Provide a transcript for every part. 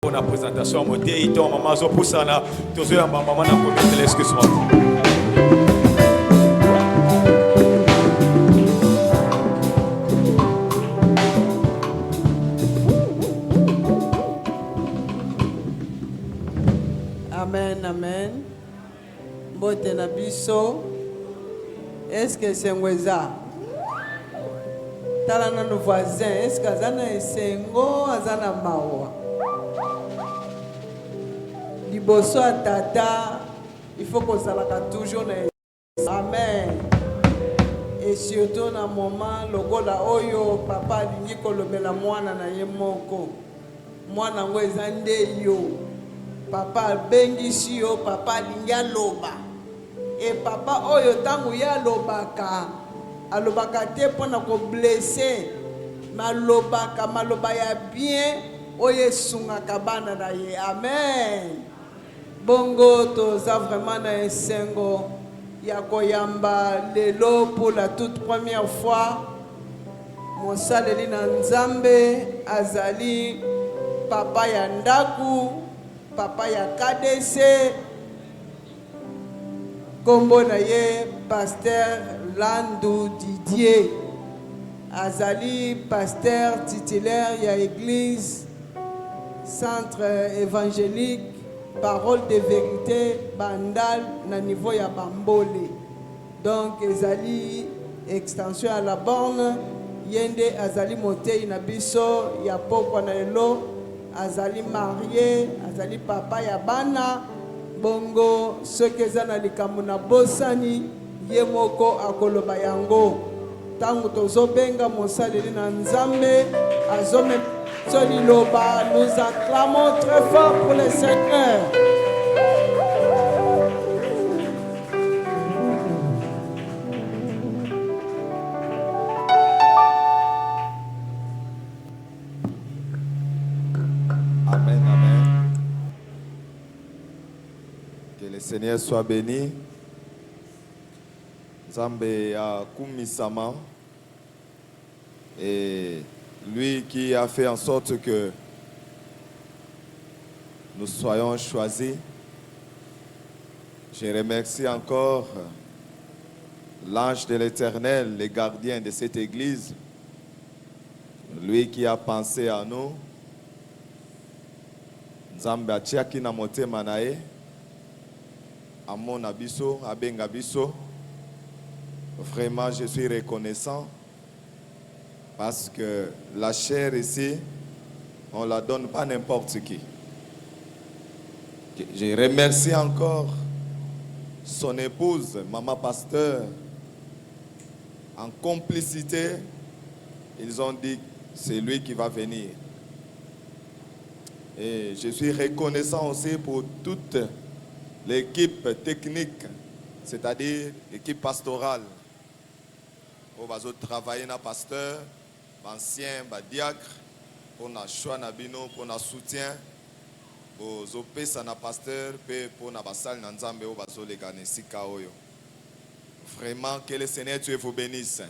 Pour la présentation, mon déiton, maman Zopoussana, tous ceux maman n'a pas mis l'excuse-moi. Amen, amen. Mbote na biso. Est-ce que c'est Ngweza? Tala na nos voisins. Est-ce que azana esengo, azana mawa? Liboso à tata, il faut qu'on s'alaka toujours na. Amen. Et surtout na moment lokola oyo papa alingi kolobela mwana na ye moko. Mwana ngo eza nde yo. Papa bengisi yo, papa alingi aloba. Et papa oyo tangu ya alobaka. Alobaka te pona ko blesser. Malobaka maloba ya bien oye sunga kabana na ye. Amen. Bongo toza vraiment na esengo ya koyamba lelo pour la toute première fois. Mosaleli na Nzambe azali papa ya ndaku, papa ya KDC, kombo na ye pasteur Landu Didier. Azali pasteur titulaire ya église centre évangélique parole de vérité bandal na niveau ya bambole. Donc ezali extension à la borne yende azali motei na biso ya pokwa na elo azali marié azali papa ya bana bongo soki eza na likambo na bosani ye moko akoloba yango tangu tozobenga mosaleli na Nzambe azome Soliloba, nous acclamons très fort pour le Seigneur. Amen, amen. Que le Seigneur soit béni. Nzambe ya kumisama et lui qui a fait en sorte que nous soyons choisis. Je remercie encore l'ange de l'Éternel, le gardien de cette église, lui qui a pensé à nous. Nzambe atiaki na motema na ye, amona biso, abenga biso. Vraiment, je suis reconnaissant. Parce que la chair ici, on ne la donne pas n'importe qui. Je remercie encore son épouse, maman pasteur. En complicité, ils ont dit, c'est lui qui va venir. Et je suis reconnaissant aussi pour toute l'équipe technique, c'est-à-dire l'équipe pastorale. On va travailler na pasteur. Ancien diacre pour na choix na bino pour na soutien aux opesa na pasteur pe pour na basal na Nzambe o bazo legane sika oyo. Vraiment que le Seigneur Dieu vous bénisse.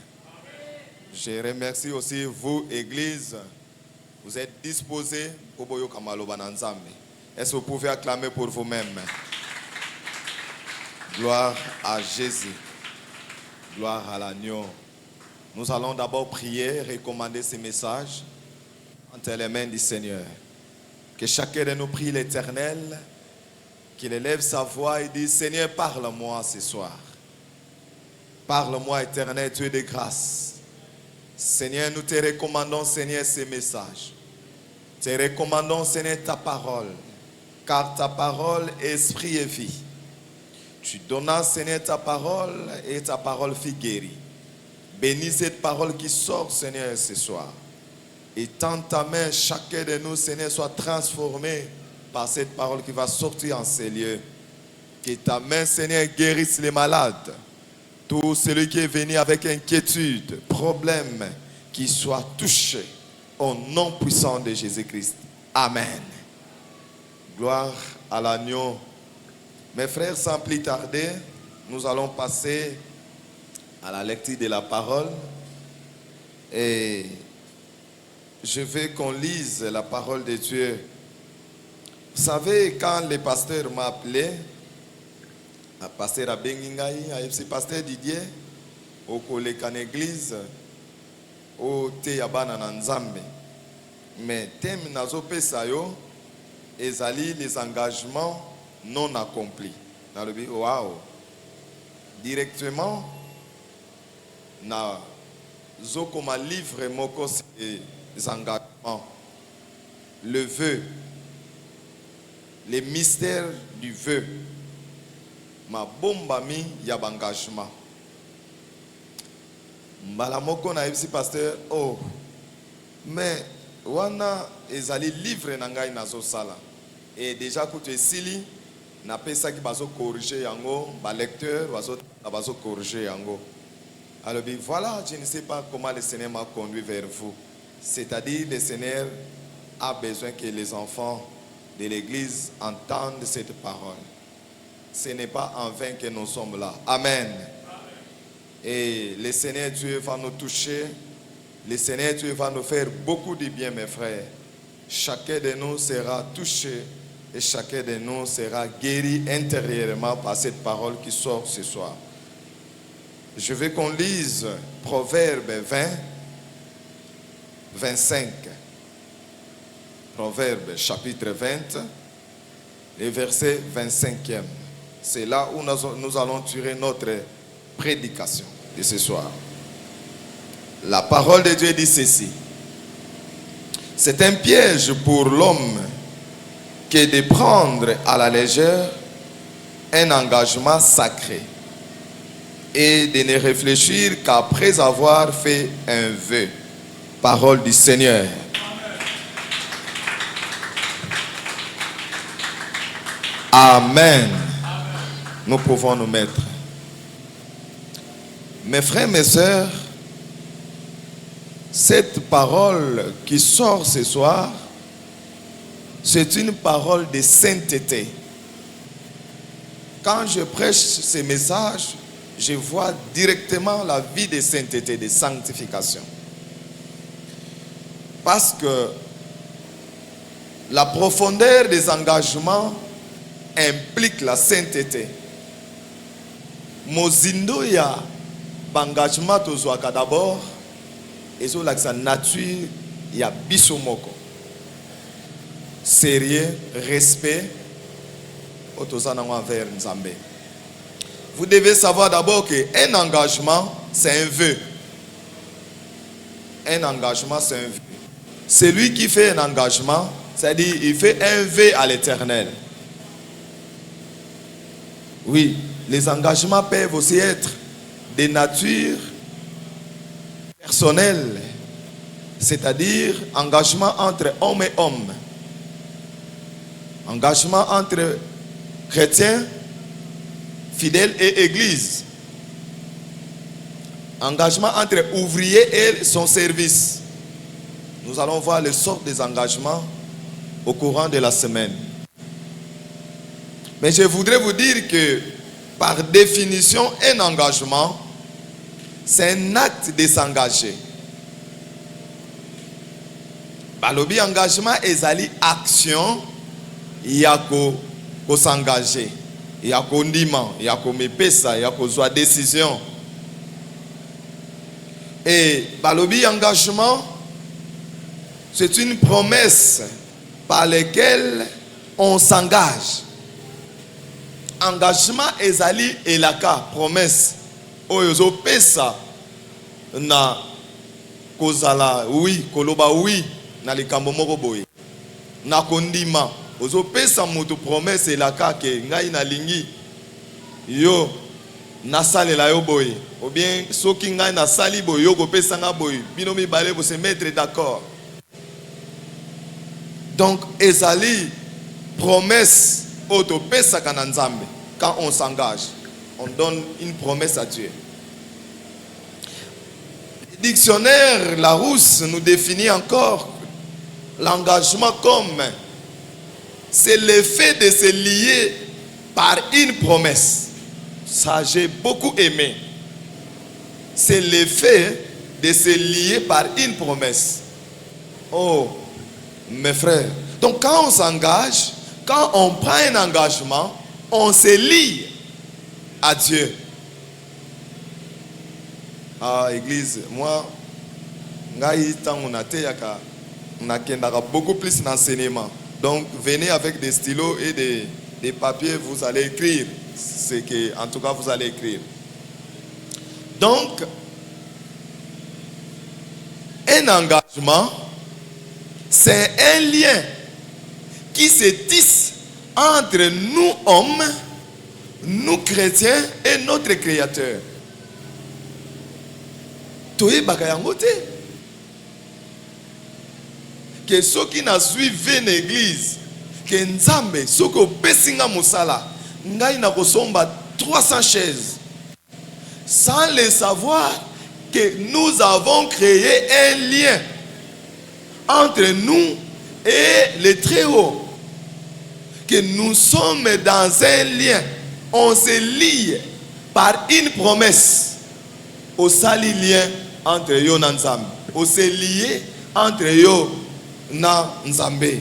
Je remercie aussi vous église. Vous êtes disposés pour boyo kamaloba na Nzambe. Est-ce que vous pouvez acclamer pour vous-même? Gloire à Jésus. Gloire à l'agneau. Nous allons d'abord prier, recommander ces messages entre les mains du Seigneur. Que chacun de nous prie l'Éternel, qu'il élève sa voix et dise, Seigneur, parle-moi ce soir. Parle-moi, Éternel, Dieu de grâce. Seigneur, nous te recommandons, Seigneur, ces messages. Te recommandons, Seigneur, ta parole, car ta parole est esprit et vie. Tu donnas, Seigneur, ta parole et ta parole fit guérir. Bénis cette parole qui sort, Seigneur, ce soir. Et tends ta main, chacun de nous, Seigneur, soit transformé par cette parole qui va sortir en ces lieux. Que ta main, Seigneur, guérisse les malades. Tout celui qui est venu avec inquiétude, problème, qui soit touché au nom puissant de Jésus-Christ. Amen. Gloire à l'agneau. Mes frères, sans plus tarder, nous allons passer à la lecture de la parole. Et je veux qu'on lise la parole de Dieu Vous savez, quand le pasteur m'a appelé, le pasteur a Bengingaï, le pasteur Didier, au collègue en église, au Teyabana Nanzambe. Mais thème nazo pesayo, ezali les engagements non accomplis. Dans le but, waouh! Directement, na zo comme un livre moko les engagements, le vœu, les mystères du vœu, ma bombami yab engagement. Mbala moko na yebisi pasteur, oh, mais wana ezali livre nangai nazo sala. Et déjà que tu es sili, na pesa ki bazo corriger yango, ba lecteur bazo corriger yango. Alors voilà, je ne sais pas comment le Seigneur m'a conduit vers vous. C'est-à-dire le Seigneur a besoin que les enfants de l'église entendent cette parole. Ce n'est pas en vain que nous sommes là. Amen. Et le Seigneur Dieu va nous toucher. Le Seigneur Dieu va nous faire beaucoup de bien, mes frères. Chacun de nous sera touché et chacun de nous sera guéri intérieurement par cette parole qui sort ce soir. Je veux qu'on lise Proverbe 20, 25. Proverbe chapitre 20, et verset 25e. C'est là où nous allons tirer notre prédication de ce soir. La parole de Dieu dit ceci. C'est un piège pour l'homme que de prendre à la légère un engagement sacré et de ne réfléchir qu'après avoir fait un vœu. Parole du Seigneur. Amen. Nous pouvons nous mettre. Mes frères, mes sœurs, cette parole qui sort ce soir, c'est une parole de sainteté. Quand je prêche ce message, je vois directement la vie de sainteté, de sanctification. Parce que la profondeur des engagements implique la sainteté. Mozindo ya bangagement tozwaka d'abord ezo la nature ya biso moko. Sérieux, respect otozana envers Nzambe. Vous devez savoir d'abord qu'un engagement, c'est un vœu. Un engagement, c'est un vœu. Celui qui fait un engagement, c'est-à-dire il fait un vœu à l'Éternel. Oui, les engagements peuvent aussi être de nature personnelle, c'est-à-dire engagement entre homme et homme, engagement entre chrétiens, fidèles et église, engagement entre ouvriers et son service. Nous allons voir les sortes des engagements au courant de la semaine. Mais je voudrais vous dire que, par définition, un engagement, c'est un acte de s'engager. Balobi engagement ezali action yako ko s'engager, yako ndima, yako mepesa, yako zwa décision. Et balobi engagement, c'est une promesse par laquelle on s'engage. Engagement ezali elaka promesse oyo pesa na kozala oui koloba oui na likambo moko boye na kondima ozo pesa moto promesse elaka ke ngai na lingi yo nasalela yo boye ou bien soki ngai na sali boye yo ko pesa nga boye bino mibale bo se mettre d'accord. Donc ezali promesse auto pesa kana Nzambe. Quand on s'engage, on donne une promesse à Dieu. Le dictionnaire Larousse nous définit encore l'engagement comme c'est le fait de se lier par une promesse. Ça, j'ai beaucoup aimé. C'est le fait de se lier par une promesse. Oh, mes frères. Donc quand on s'engage, quand on prend un engagement, on se lie à Dieu. Ah, église, moi, on a beaucoup plus d'enseignement. Donc, venez avec des stylos et des papiers, vous allez écrire. C'est que, en tout cas, vous allez écrire. Donc, un engagement, c'est un lien qui se tisse entre nous hommes, nous chrétiens et notre Créateur. Toye bakayangote. Que ceux qui n'a suivi une église, que Nzambe, ceux qui ont pesinga musala, ngai na kosomba 300 chaises, sans le savoir que nous avons créé un lien entre nous et le Très-Haut. Que nous sommes dans un lien, on se lie par une promesse. Au sali lien entre yo et Nzambe. On se lie entre yo et Nzambe.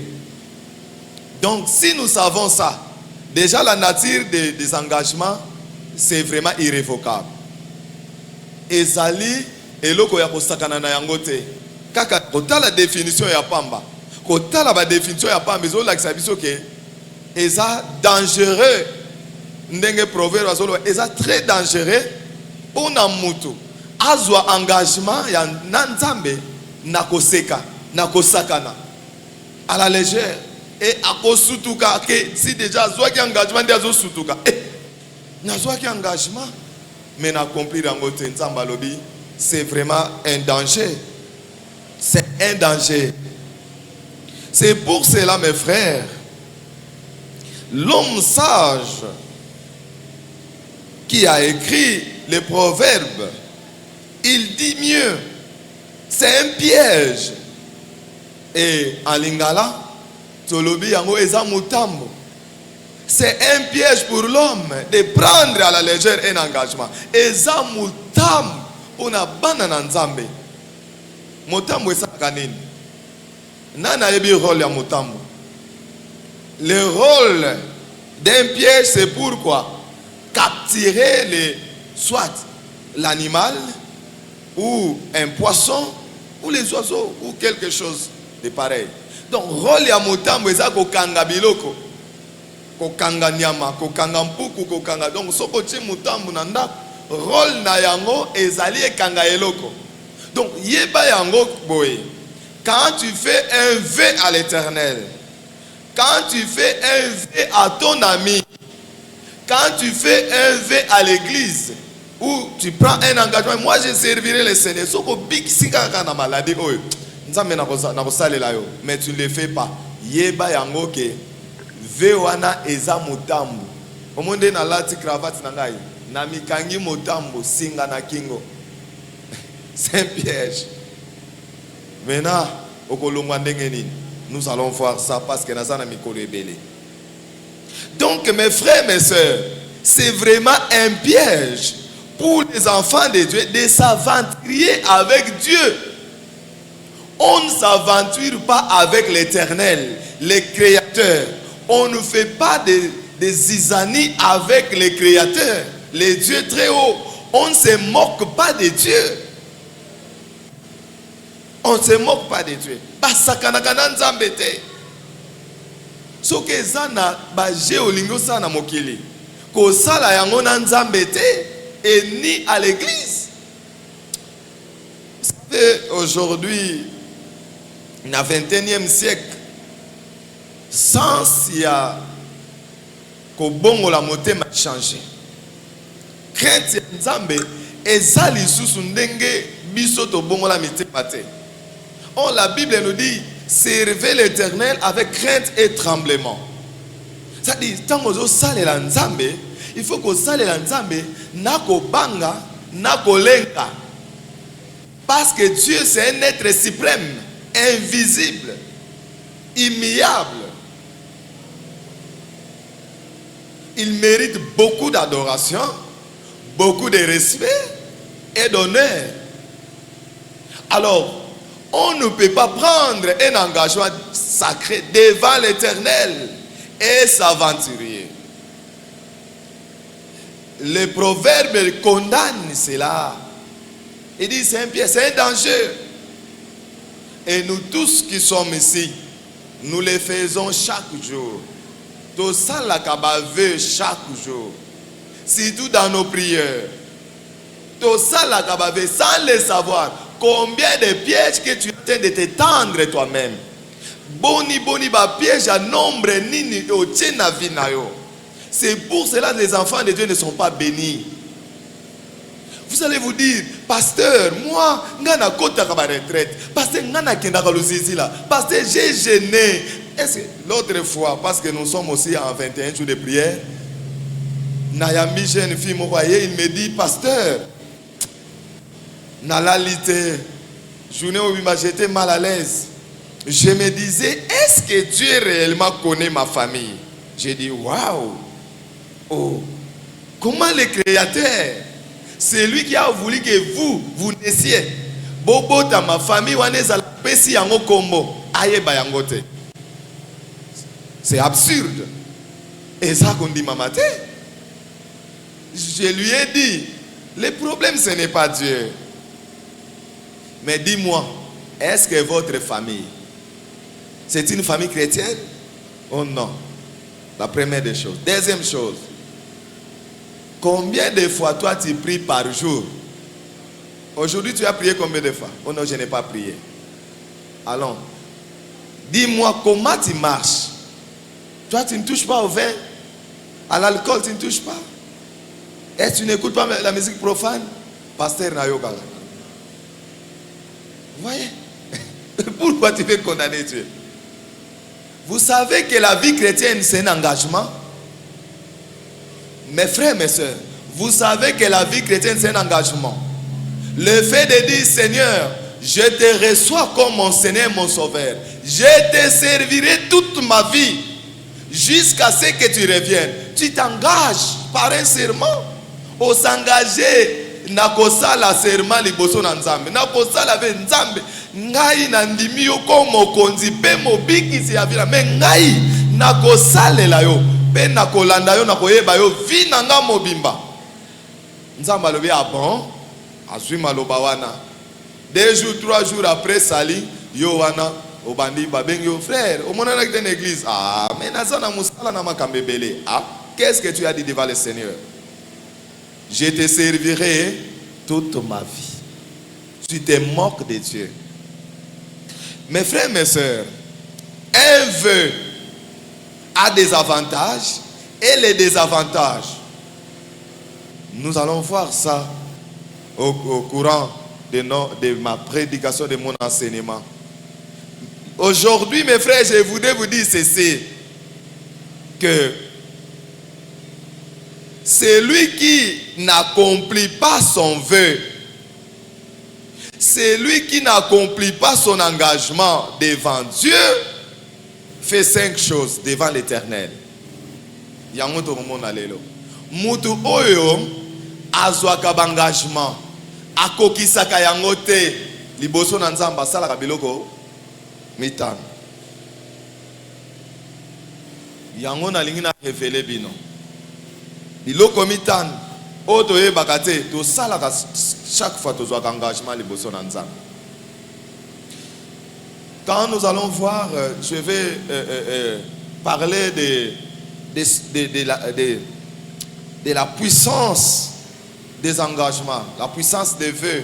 Donc si nous savons ça, déjà la nature des engagements, c'est vraiment irrévocable. Ezali eloko ya kosakana na yango te. Kaka kota la définition ya pamba. Kota la définition ya pamba zo la kisabiso ke eza dangereux. Ndenge proverbe azolo eza très dangereux pour na mutu. Azwa engagement ya Nzambe na koseka, na kosakana à la légère et akosutuka ke si déjà azwa ki engagement ndi azo sutuka. Nazwa ki engagement mais n'accomplir yango te Nzambe alobi, c'est vraiment un danger. C'est un danger. C'est pour cela mes frères, l'homme sage qui a écrit les proverbes, il dit mieux, c'est un piège. Et en lingala, tolobi yango eza mutambo. C'est un piège pour l'homme de prendre à la légère un engagement. Eza mutambo ona bana na Nzambe. Mutambo eza kanini? Nana yebi rôle ya mutambo. Le rôle d'un piège, c'est pourquoi capturer soit l'animal ou un poisson ou les oiseaux ou quelque chose de pareil. Donc rôle ya mutambo eza ko kanga biloko, ko kanga nyama, ko kanga mpuku, ko kanga. Donc soko ti mutambo na ndako, rôle na yango ezali e kanga eloko. Donc yeba yango boye. Quand tu fais un vœu à l'Éternel, quand tu fais un vœu à ton ami, quand tu fais un vœu à l'église, où tu prends un engagement, moi je servirai le Seigneur. Soko big sika na maladie oyo. Nzambe na kosalela yo, mais tu ne le fais pas. Yeba yango ke vœu wana eza mutambo. Omonde na lati cravate na ngai, na mikangi mutambo singa na kingo. C'est un piège. Maintenant, nous allons voir ça parce que nous avons mikolo ebele. Donc mes frères, mes sœurs, c'est vraiment un piège pour les enfants de Dieu de s'aventurer avec Dieu. On ne s'aventure pas avec l'Éternel, le Créateur. On ne fait pas des zizanies avec le Créateur, le Dieu très haut. On ne se moque pas de Dieu. On ne se moque pas de Dieu. Basakanakana Nzambe te. Soki ezana baje olingo sana mokili. Ko sala yango na Nzambe te et ni à l'église. Vous savez, aujourd'hui, dans le 21e siècle, sans ya ko bongo la motema changé. Crainte ya Nzambe ezali susu ndenge biso to bongo la mitema te. Oh, la Bible nous dit, servez l'Éternel avec crainte et tremblement. Ça dit, tant que vous salez la Nzambe, il faut que vous salez la Nzambe, nako banga, nako lenga. Parce que Dieu c'est un être suprême, invisible, immuable. Il mérite beaucoup d'adoration, beaucoup de respect et d'honneur. Alors, on ne peut pas prendre un engagement sacré devant l'Éternel et s'aventurer. Le proverbe condamne cela. Il dit c'est un piège, c'est un danger. Et nous tous qui sommes ici, nous le faisons chaque jour. Tout ça la kabave chaque jour. Surtout dans nos prières. Tout ça la kabave sans le savoir. Combien de pièges que tu es en train de te tendre toi-même. Boni ba piège à nombre nini o tena vinayo. C'est pour cela que les enfants de Dieu ne sont pas bénis. Vous allez vous dire, pasteur, moi, ngana kota ka ba retraite. Pasteur, ngana kenda ka luzizi la. Pasteur, j'ai gêné. Est-ce que l'autre fois, parce que nous sommes aussi en 21 jours de prière, Nayami, jeune fille, me voyait, il me dit, pasteur, Nalalité, journée où j'étais mal à l'aise. Je me disais, est-ce que Dieu réellement connaît ma famille? J'ai dit, waouh! Oh, comment le Créateur, c'est lui qui a voulu que vous naissiez. Bobo dans ma famille, c'est absurde. Et ça qu'on dit maman. Je lui ai dit, le problème ce n'est pas Dieu. Mais dis-moi, est-ce que votre famille, c'est une famille chrétienne? Oh non. La première des choses. Deuxième chose. Combien de fois toi tu pries par jour? Aujourd'hui tu as prié combien de fois? Oh non, je n'ai pas prié. Allons. Dis-moi comment tu marches. Toi tu ne touches pas au vin. À l'alcool tu ne touches pas. Est-ce que tu n'écoutes pas la musique profane? Pasteur Nayoka. Vous voyez? Pourquoi tu veux condamner Dieu? Vous savez que la vie chrétienne c'est un engagement. Mes frères, mes soeurs, vous savez que la vie chrétienne c'est un engagement. Le fait de dire Seigneur, je te reçois comme mon Seigneur, mon Sauveur. Je te servirai toute ma vie jusqu'à ce que tu reviennes. Tu t'engages par un serment. Au s'engager, nakosala serment liboso na nzambe. Nakosala be nzambe. Ngai na ndimi yo komo konzi pe mobikisi ya vila. Me ngai nakosalela yo. Pe nakolanda yo nakoyeba yo vi nanga mobimba. Nzambe alobi ah bon? Azui maloba wana. 2 jours, 3 jours après sali, yo wana obandi babengi yo frère, au monana dans l'église. Ah, mais nazana musala na makambebele. Ah, qu'est-ce que tu as dit devant le Seigneur? Je te servirai toute ma vie. Tu te moques de Dieu. Mes frères, mes soeurs, un vœu a des avantages et les désavantages. Nous allons voir ça au courant de ma prédication, de mon enseignement. Aujourd'hui, mes frères, je voudrais vous dire ceci, que celui qui n'accomplit pas son vœu, celui qui n'accomplit pas son engagement devant Dieu, fait 5 choses devant l'Éternel. Yamuto mona lelo. Mutu oyo azwaka bangagement akokisaka yango te liboso na Nzamba salaka biloko mitano. Yango na lingi na révéler bino. Biloko mitano oto yebaka te to salaka chaque fois to zwaka engagement liboso na Nzamba. Quand nous allons voir, je vais parler de la puissance des engagements, la puissance des vœux.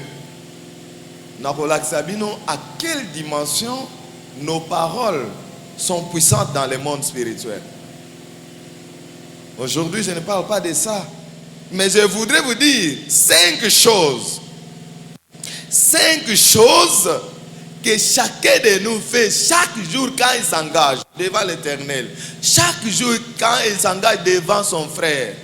À quelle dimension nos paroles sont puissantes dans le monde spirituel. Aujourd'hui, je ne parle pas de ça, mais je voudrais vous dire 5 choses. 5 choses que chacun de nous fait chaque jour quand il s'engage devant l'Éternel. Chaque jour quand il s'engage devant son frère.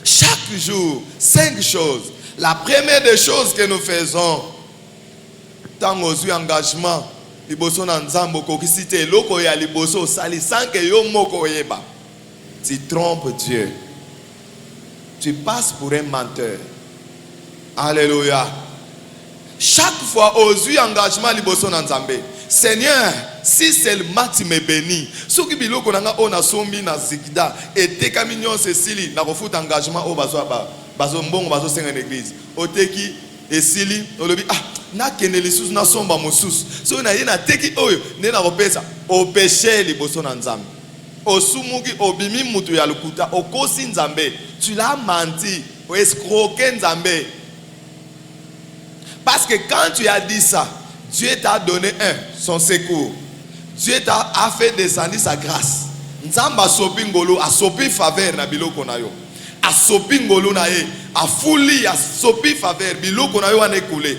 Chaque jour, 5 choses. La première des choses que nous faisons, tant aux engagement, liboso na nzambo kokisite loko ya liboso sali sans que yo moko yeba. Tu trompes Dieu. Tu passes pour un menteur. Alléluia. Chaque fois aux engagement liboso na nzambe, Seigneur, si seulement tu me bénis, ce qui biloko nanga on a sombi na zikida et te kamignon Cécilie na refut engagement au bazo mbongo bazo senga l'église. Oteki esili olobi na keneli sous na somba mosus. So na yena teki oyo ne na repesa au péché liboso na nzambe. Osumuki obimi mutu ya lukuta okosi nzambe. Tu l'as menti, o escroqué nzambe. Parce que quand tu as dit ça, Dieu t'a donné son secours. Dieu a fait descendre sa grâce. Nzamba sopi ngolo a sopi faveur na biloko na yo. A sopi ngolo na ye, a fuli a sopi faveur biloko na yo ane koule.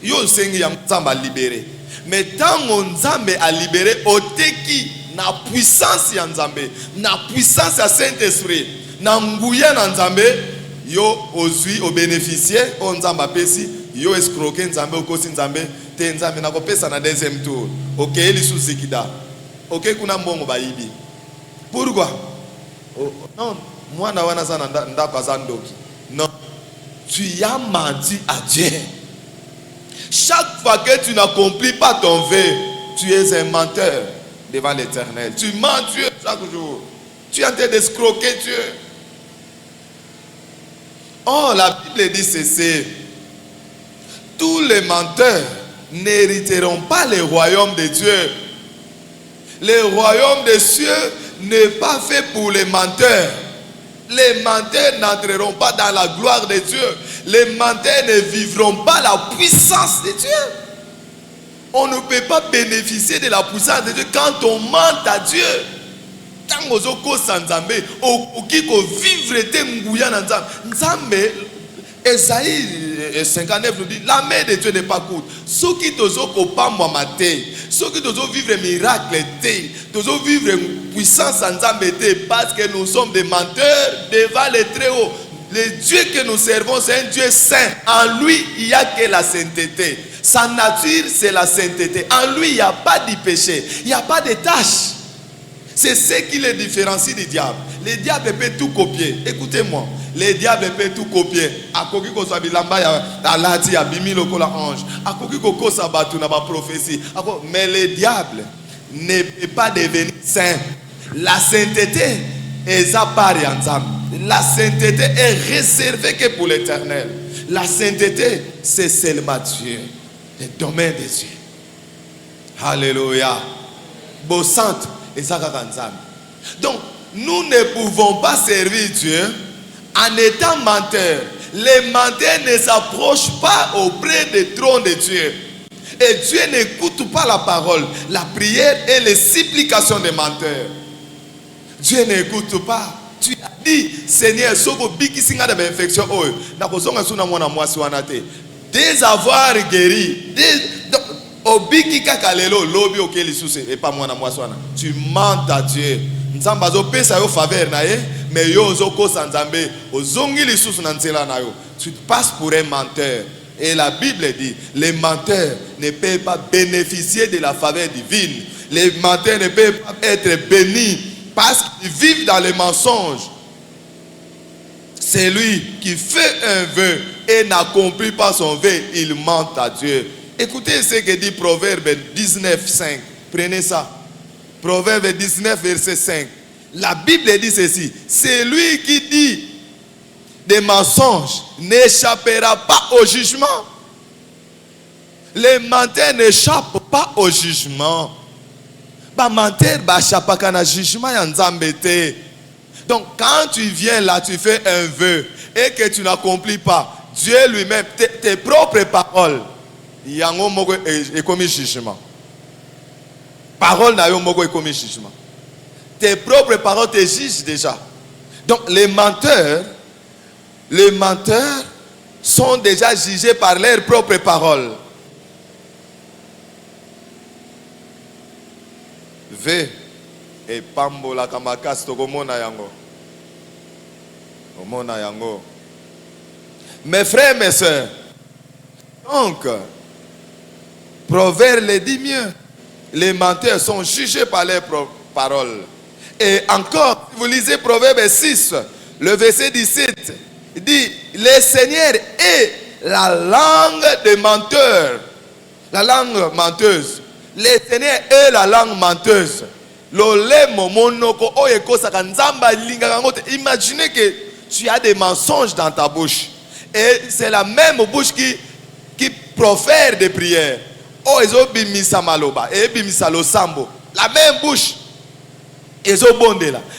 Yo sengi ya nzamba libéré. Mais tant nzambe a libéré oteki na puissance ya nzambe, na puissance ya Saint-Esprit, na nguya na nzambe, yo ozui o bénéficier o nzamba pesi, yo escroquer nzambe okosi nzambe. Nzambe na kopesa na deuxième tour. OK, li sous zikida. OK, kuna mbongo bayibi. Pourquoi? Non, moi na wana sana ndako zandoki. Non. Tu as menti à Dieu. Chaque fois que tu n'accomplis pas ton vœu, tu es un menteur devant l'Éternel. Tu mens Dieu chaque jour. Tu es en train d'escroquer Dieu. Oh, la Bible dit ceci. Tous les menteurs n'hériteront pas le royaume de Dieu. Le royaume des cieux n'est pas fait pour les menteurs. Les menteurs n'entreront pas dans la gloire de Dieu. Les menteurs ne vivront pas la puissance de Dieu. On ne peut pas bénéficier de la puissance de Dieu quand on ment à Dieu. Tant aux oko sans Nzambe, au qui vivre te nguya na Nzambe. Esaïe 59 nous dit la main de Dieu n'est pas courte. Ceux qui t'osent pas moi mater, ceux qui t'osent vivre miracle, t'osent vivre puissance en Nzambe, parce que nous sommes des menteurs devant le Très-Haut. Le Dieu que nous servons, c'est un Dieu saint. En lui, il n'y a que la sainteté. Sa nature, c'est la sainteté. En lui, il n'y a pas de péché, il n'y a pas de tâche. C'est ce qui le différencie du diable. Le diable peut tout copier. Écoutez-moi. Le diable peut tout copier. Akoki ko sabilamba ya alati ya bimi lokola ange. Akoki ko kosa batu na ba prophétie. Mais le diable ne peut pas devenir saint. La sainteté est à part ensemble. La sainteté est réservée que pour l'Éternel. La sainteté, c'est seulement Dieu. Le domaine de Dieu. Alléluia. Beau sainte et ça ensemble. Donc, nous ne pouvons pas servir Dieu en étant menteurs. Les menteurs ne s'approchent pas auprès du trône de Dieu. Et Dieu n'écoute pas la parole, la prière et les supplications des menteurs. Dieu n'écoute pas. Tu as dit, Seigneur, dès avoir guéri, tu mens à Dieu. Tu passes pour un menteur. Et la Bible dit, les menteurs ne peuvent pas bénéficier de la faveur divine. Les menteurs ne peuvent pas être bénis parce qu'ils vivent dans les mensonges. C'est lui qui fait un vœu et n'accomplit pas son vœu, il ment à Dieu. Écoutez ce que dit Proverbe 19, 5. Prenez ça. Proverbe 19, verset 5. La Bible dit ceci. C'est lui qui dit des mensonges n'échappera pas au jugement. Les menteurs n'échappent pas au jugement. Bah menteur, bah échappent au jugement embêté. Donc quand tu viens là, tu fais un vœu et que tu n'accomplis pas, Dieu lui-même, tes propres paroles, il y a un commis jugement. Parole n'a pas commis jugement. Tes propres paroles te jugent déjà. Donc les menteurs sont déjà jugés par leurs propres paroles. V et pambola kamakas tokomona yango. Omona yango. Mes frères, mes sœurs, donc Proverbe le dit mieux. Les menteurs sont jugés par leurs propres paroles. Et encore, si vous lisez Proverbe 6, le verset 17, il dit, le Seigneur est la langue des menteurs. La langue menteuse. L'éternel est la langue menteuse. Imaginez que tu as des mensonges dans ta bouche. Et c'est la même bouche qui profère des prières. La même bouche.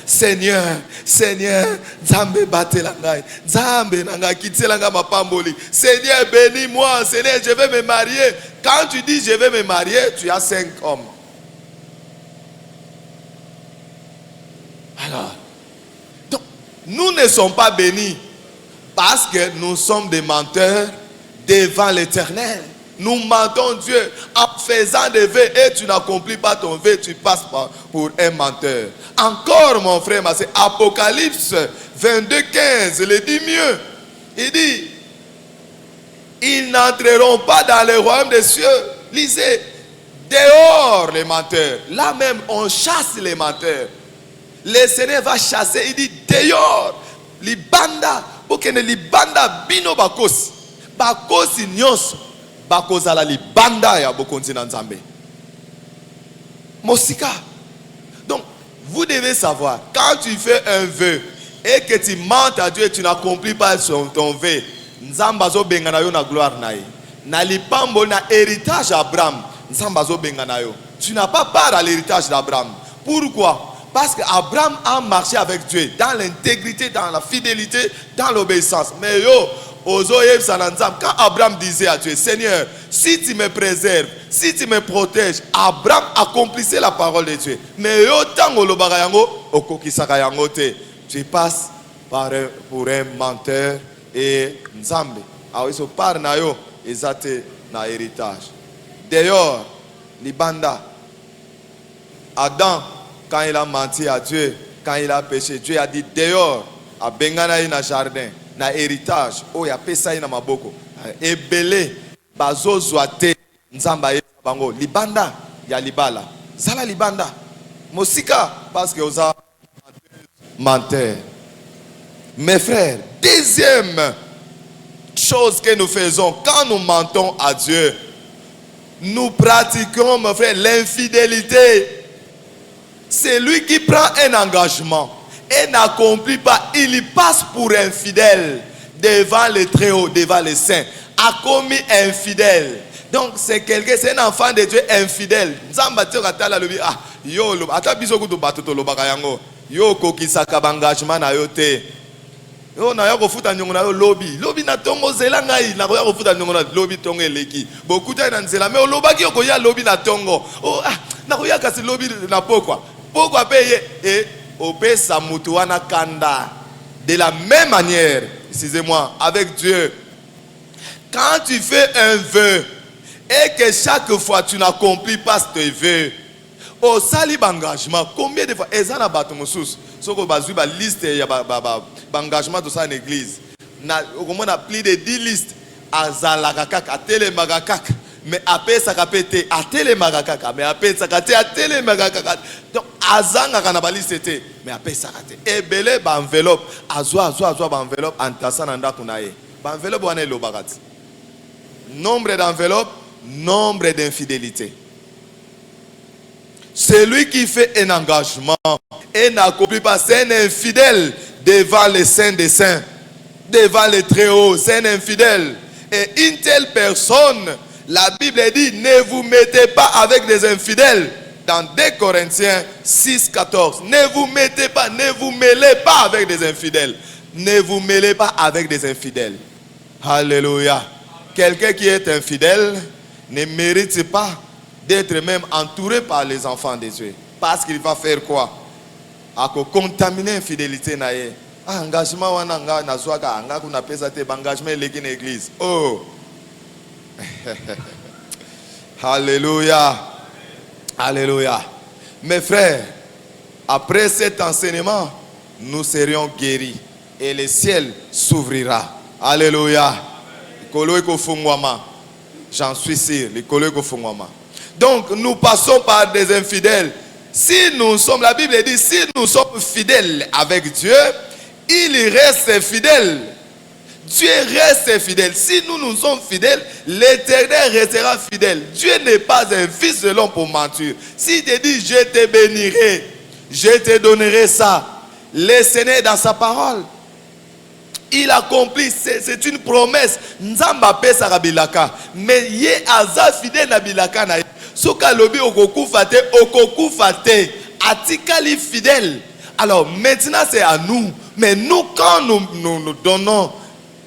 Seigneur, Seigneur, Nzambe batelangai, Nzambe nanga kitelanga mapamboli. Seigneur, bénis-moi, Seigneur, je vais me marier. Quand tu dis je vais me marier, tu as 5 hommes. Alors, donc, nous ne sommes pas bénis parce que nous sommes des menteurs devant l'Éternel. Nous mentons Dieu en faisant des vœux et tu n'accomplis pas ton vœu, tu passes pour un menteur. Encore mon frère, c'est Apocalypse 22:15, il dit mieux. Il dit, ils n'entreront pas dans le royaume des cieux. Lisez, dehors les menteurs. Là même, on chasse les menteurs. Le Seigneur va chasser, il dit dehors. Libanda, bokene libanda bino bakosi. Bakosi nyos. Bakozala libanda ya bokonzi na Nzambe. Mosika. Donc, vous devez savoir, quand tu fais un vœu et que tu mentes à Dieu et tu n'accomplis pas ton vœu, Nzamba zo bengana yo na gloire na ye. Na lipambo na héritage d'Abraham, Nzamba zo bengana yo. Tu n'as pas part à l'héritage d'Abraham. Pourquoi? Parce qu'Abraham a marché avec Dieu dans l'intégrité, dans la fidélité, dans l'obéissance. Mais yo, quand Abraham disait à Dieu, Seigneur, si tu me préserves, si tu me protèges, Abraham accomplissait la parole de Dieu. Mais yo, tu passes pour un menteur et Nzambe. Alors, il se parle na yo, ezate na héritage. D'ailleurs, Libanda, Adam, quand il a menti à Dieu, quand il a péché, Dieu a dit dehors, à Bengana na jardin, na héritage, oh ya pesa na maboko, ebele, bazo zoate, Nzamba bango, Libanda, ya libala, zala Libanda, Mosika, parce que osa menteur. Mes frères, deuxième chose que nous faisons quand nous mentons à Dieu, nous pratiquons, mes frères, l'infidélité. C'est lui qui prend un engagement et n'accomplit pas, il y passe pour infidèle devant le Très-Haut, devant les saints, a commis infidèle. Donc c'est quelqu'un, c'est un enfant de Dieu infidèle. Yo kokisaka bangagement na yo te. Yo na yo kofuta nyongo na yo lobby. Lobby na tongo zela ngai na ko kofuta nyongo na lobby tongo eleki. Bokuta na nzela mais olobaki ko ya lobby na tongo. Oh na ko ya kasi lobby na pokwa. Pokwa paye et opesa mutu wana kanda. De la même manière, excusez-moi, avec Dieu. Quand tu fais un vœu et que chaque fois tu n'accomplis pas tes vœux, au sali engagement, combien de fois ezana bato mususu soko bazui ba liste ya engagement de ça en église na comment on a plus de 10 listes azalaka kaka atele magakaka mais apesa kapete atele magakaka mais apesa kate atele magakaka donc azanga kana ba liste te mais apesa kate ebele ba enveloppe azwa ba enveloppe antasa na ndako na ye ba enveloppe wana elobakati nombre d'enveloppes, nombre d'infidélités. Celui qui fait un engagement et n'accomplit pas, c'est un infidèle devant les saints des saints, devant les Très-Hauts, c'est un infidèle. Et une telle personne, la Bible dit, ne vous mettez pas avec des infidèles. Dans 2 Corinthiens 6:14, ne vous mettez pas, ne vous mêlez pas avec des infidèles. Ne vous mêlez pas avec des infidèles. Alléluia. Quelqu'un qui est infidèle ne mérite pas d'être même entouré par les enfants de Dieu. Parce qu'il va faire quoi? À contaminer l'infidélité. Engagement wana na zwaka anga kuna pesa te engagement l'église église. Oh. Alléluia. Alléluia. Mes frères, après cet enseignement, nous serions guéris et le ciel s'ouvrira. Alléluia. J'en suis sûr. Donc nous passons par des infidèles. Si nous sommes, la Bible dit, si nous sommes fidèles avec Dieu, il reste fidèle. Dieu reste fidèle. Si nous sommes fidèles, l'Éternel restera fidèle. Dieu n'est pas un fils de l'homme pour mentir. S'il te dit, je te bénirai, je te donnerai ça, le Seigneur dans sa parole, il accomplit, c'est une promesse. Nzamba pesa kabilaka, mais yé aza fidèle na bilaka na. Soka lobi okokufate, atikali fidèle. Alors maintenant c'est à nous. Mais nous, quand nous donnons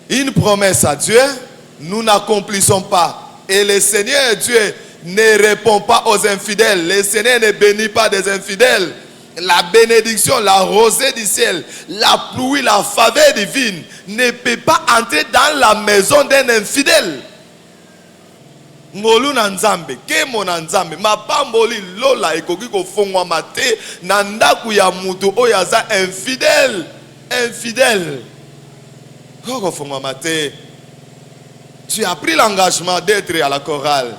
une promesse à Dieu, nous n'accomplissons pas. Et le Seigneur Dieu ne répond pas aux infidèles. Le Seigneur ne bénit pas des infidèles. La bénédiction, la rosée du ciel, la pluie, la faveur divine ne peut pas entrer dans la maison d'un infidèle. Ngolu na nzambe, kemo na nzambe, mapamboli lola ekoki kofongwa mate na ndaku ya mutu oyo aza infidèle. Infidèle. Tu as pris l'engagement d'être à la chorale.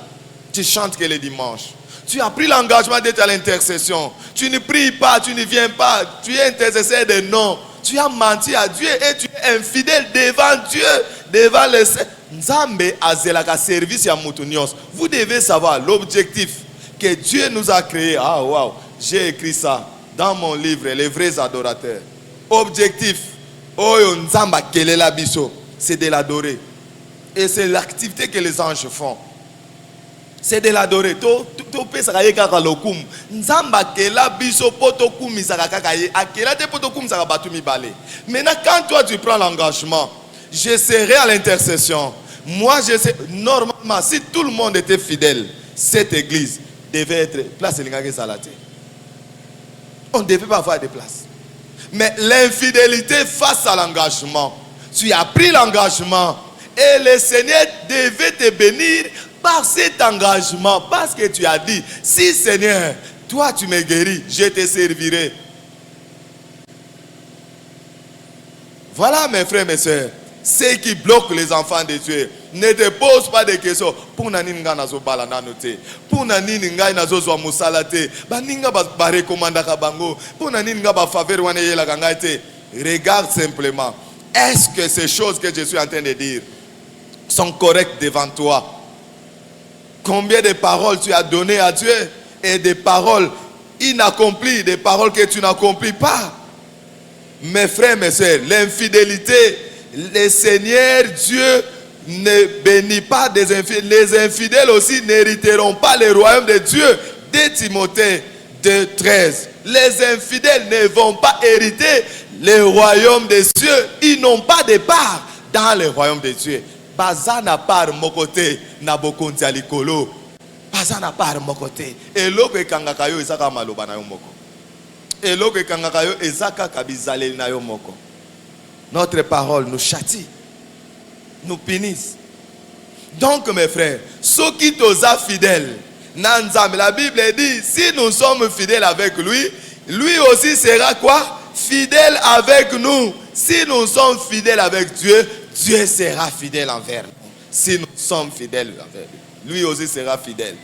Tu chantes que les dimanches. Tu as pris l'engagement d'être à l'intercession. Tu ne pries pas, tu ne viens pas. Tu es intercesseur de non. Tu as menti à Dieu et tu es infidèle devant Dieu, devant le Nzambe azelaka service ya mutunios. Vous devez savoir l'objectif que Dieu nous a créé. Ah waouh, j'ai écrit ça dans mon livre, Les vrais adorateurs. Objectif, oyo Nzamba kelela biso, c'est de l'adorer. Et c'est l'activité que les anges font. C'est de l'adorer. To pesa yeka kalokum. Nzamba kela biso poto kumisa kakaye. Akela te poto kumisa batu mibale. Maintenant quand toi tu prends l'engagement, je serai à l'intercession. Moi je sais normalement si tout le monde était fidèle, cette église devait être place elingaki salate. On ne devait pas avoir de place. Mais l'infidélité face à l'engagement, tu as pris l'engagement et le Seigneur devait te bénir par cet engagement, parce que tu as dit, si Seigneur, toi tu me guéris, je te servirai. Voilà mes frères, mes soeurs, ce qui bloque les enfants de Dieu. Ne te pose pas de questions. Pour nani nga nazo balana note. Pour nani nga nazo zo musalate. Ba ninga ba recommanda ka bango. Pour nani nga ba faveur wane yela kanga te. Regarde simplement. Est-ce que ces choses que je suis en train de dire sont correctes devant toi? Combien de paroles tu as données à Dieu et des paroles inaccomplies, des paroles que tu n'accomplis pas? Mes frères, mes soeurs, l'infidélité, le Seigneur Dieu ne bénit pas des infidèles. Les infidèles aussi n'hériteront pas le royaume de Dieu. 2 Timothée 2:13. Les infidèles ne vont pas hériter le royaume des cieux. Ils n'ont pas de part dans le royaume de Dieu. Bazana par mon côté, nabokonti alikolo. Bazana par mon côté. Et l'autre kangakayo ezaka maloba na yo moko. Et l'autre kangakayo ezaka kabizale na yo moko. Notre parole nous châtie, nous punisse. Donc mes frères, ceux qui sont fidèles, la Bible dit, si nous sommes fidèles avec lui, lui aussi sera quoi? Fidèle avec nous. Si nous sommes fidèles avec Dieu, Dieu sera fidèle envers nous. Si nous sommes fidèles envers lui, lui aussi sera fidèle.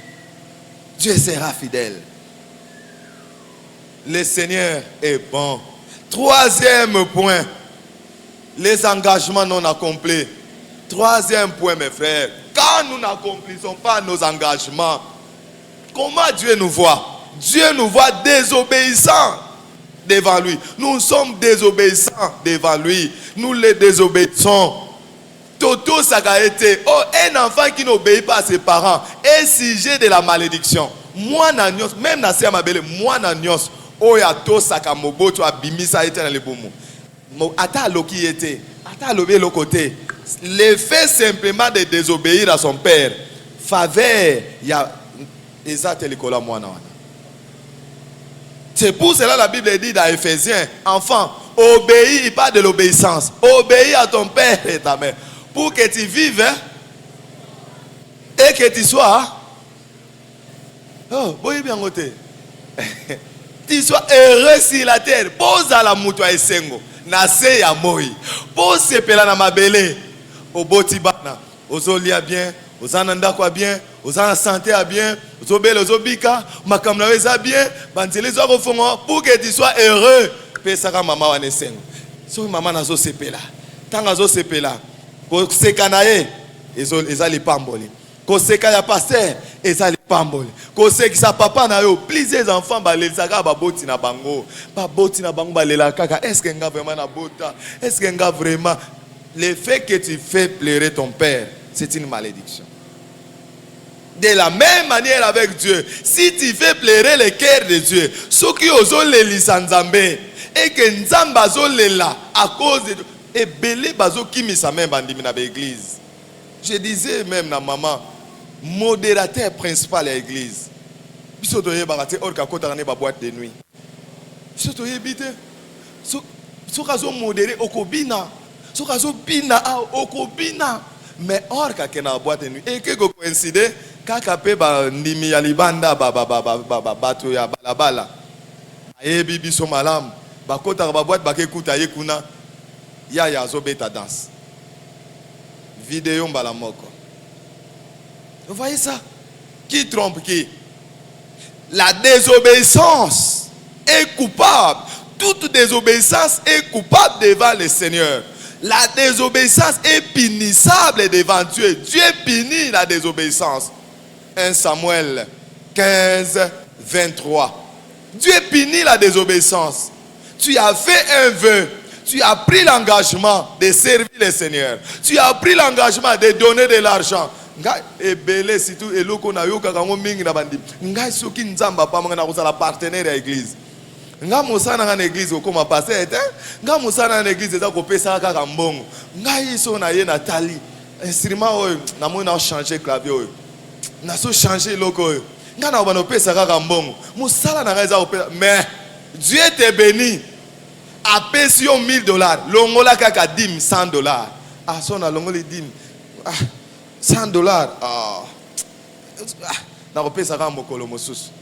Dieu sera fidèle. Le Seigneur est bon. Troisième point, les engagements non accomplis. Troisième point, mes frères, quand nous n'accomplissons pas nos engagements, comment Dieu nous voit? Dieu nous voit désobéissants devant lui. Nous sommes désobéissants devant lui. Nous les désobéissons. Toto Sagaete, oh, un enfant qui n'obéit pas à ses parents est sujet de la malédiction. Moi, même na se mabele, moi na nyos, oh ya to sakamobo, tu as bimisa ete na lebomu. Ata loki ete, ata lobe le côté. Le fait simplement de désobéir à son père, faveur, il y a exact l'école à moi. C'est pour cela la Bible dit dans Éphésiens, enfant, obéis pas de l'obéissance, obéis à ton père et ta mère, pour que tu vives hein, et que tu sois, oh, oui bien côté, tu sois heureux sur la terre. Pose à la moutoua et sengo, nase ya moi, pose ce pela na mabele, au botibana, aux olia bien, aux ananda quoi bien, aux en santé à bien, aux obéis, aux obika, ma kamnaweza bien, bantele zo fongo pour que tu sois heureux. Pesaka maman wane sengo. So maman nazo sepela. Tanga zo sepela. koseka na ye eza lipamboli, koseka ya pasteur eza lipamboli, kosekisa papa na yo. Plusieurs enfants balelisaka baboti na bango balela kaka. Est-ce que nga vraiment na bota? Est-ce que nga vraiment? Le fait que tu fais pleurer ton père, c'est une malédiction. De la même manière avec Dieu, si tu fais pleurer le cœur de Dieu, ceux qui osent les lisanzambe, et que nzamba zolela à cause de et belé bazo qui mis sa main bandimi na l'église. Je disais même na maman, modérateur principal à l'église. Biso toye barate or ka kota na ba boîte de nuit. Biso toye bité. So kazo modéré okobina. So kazo bina okobina. Mais or ka kena boîte de nuit. Et que coïncide kaka pe ba ndimi ya libanda bato ya balabala. Ayebi biso malam. Bakota ba boîte bakekuta ye kuna. Ya zobeta danse. Vidéo mbala moko. Vous voyez ça? Qui trompe qui? La désobéissance est coupable. Toute désobéissance est coupable devant le Seigneur. La désobéissance est punissable devant Dieu. Dieu punit la désobéissance. 1 Samuel 15, 23. Dieu punit la désobéissance. Tu as fait un vœu. Tu as pris l'engagement de servir le Seigneur. Tu as pris l'engagement de donner de l'argent. Et belé surtout et loko na yo kakango mingi na bandi. Ngai soki nzamba pa manga na kozala partenaire ya église. Nga mosana na église okoma passer était. Nga mosana na église eza kopesa kaka mbongo. Ngai so na ye na tali. Instrument oyo na mo na changer clavier oyo. Na so changer loko oyo. Nga na bano pesa kaka mbongo. Mosala na ngai za opesa. Mais Dieu te bénit. A payé $1000, longola kaka dim $100. Ah, son a longoli dim. $100. Ah. Na repé ça rambo kolomosus.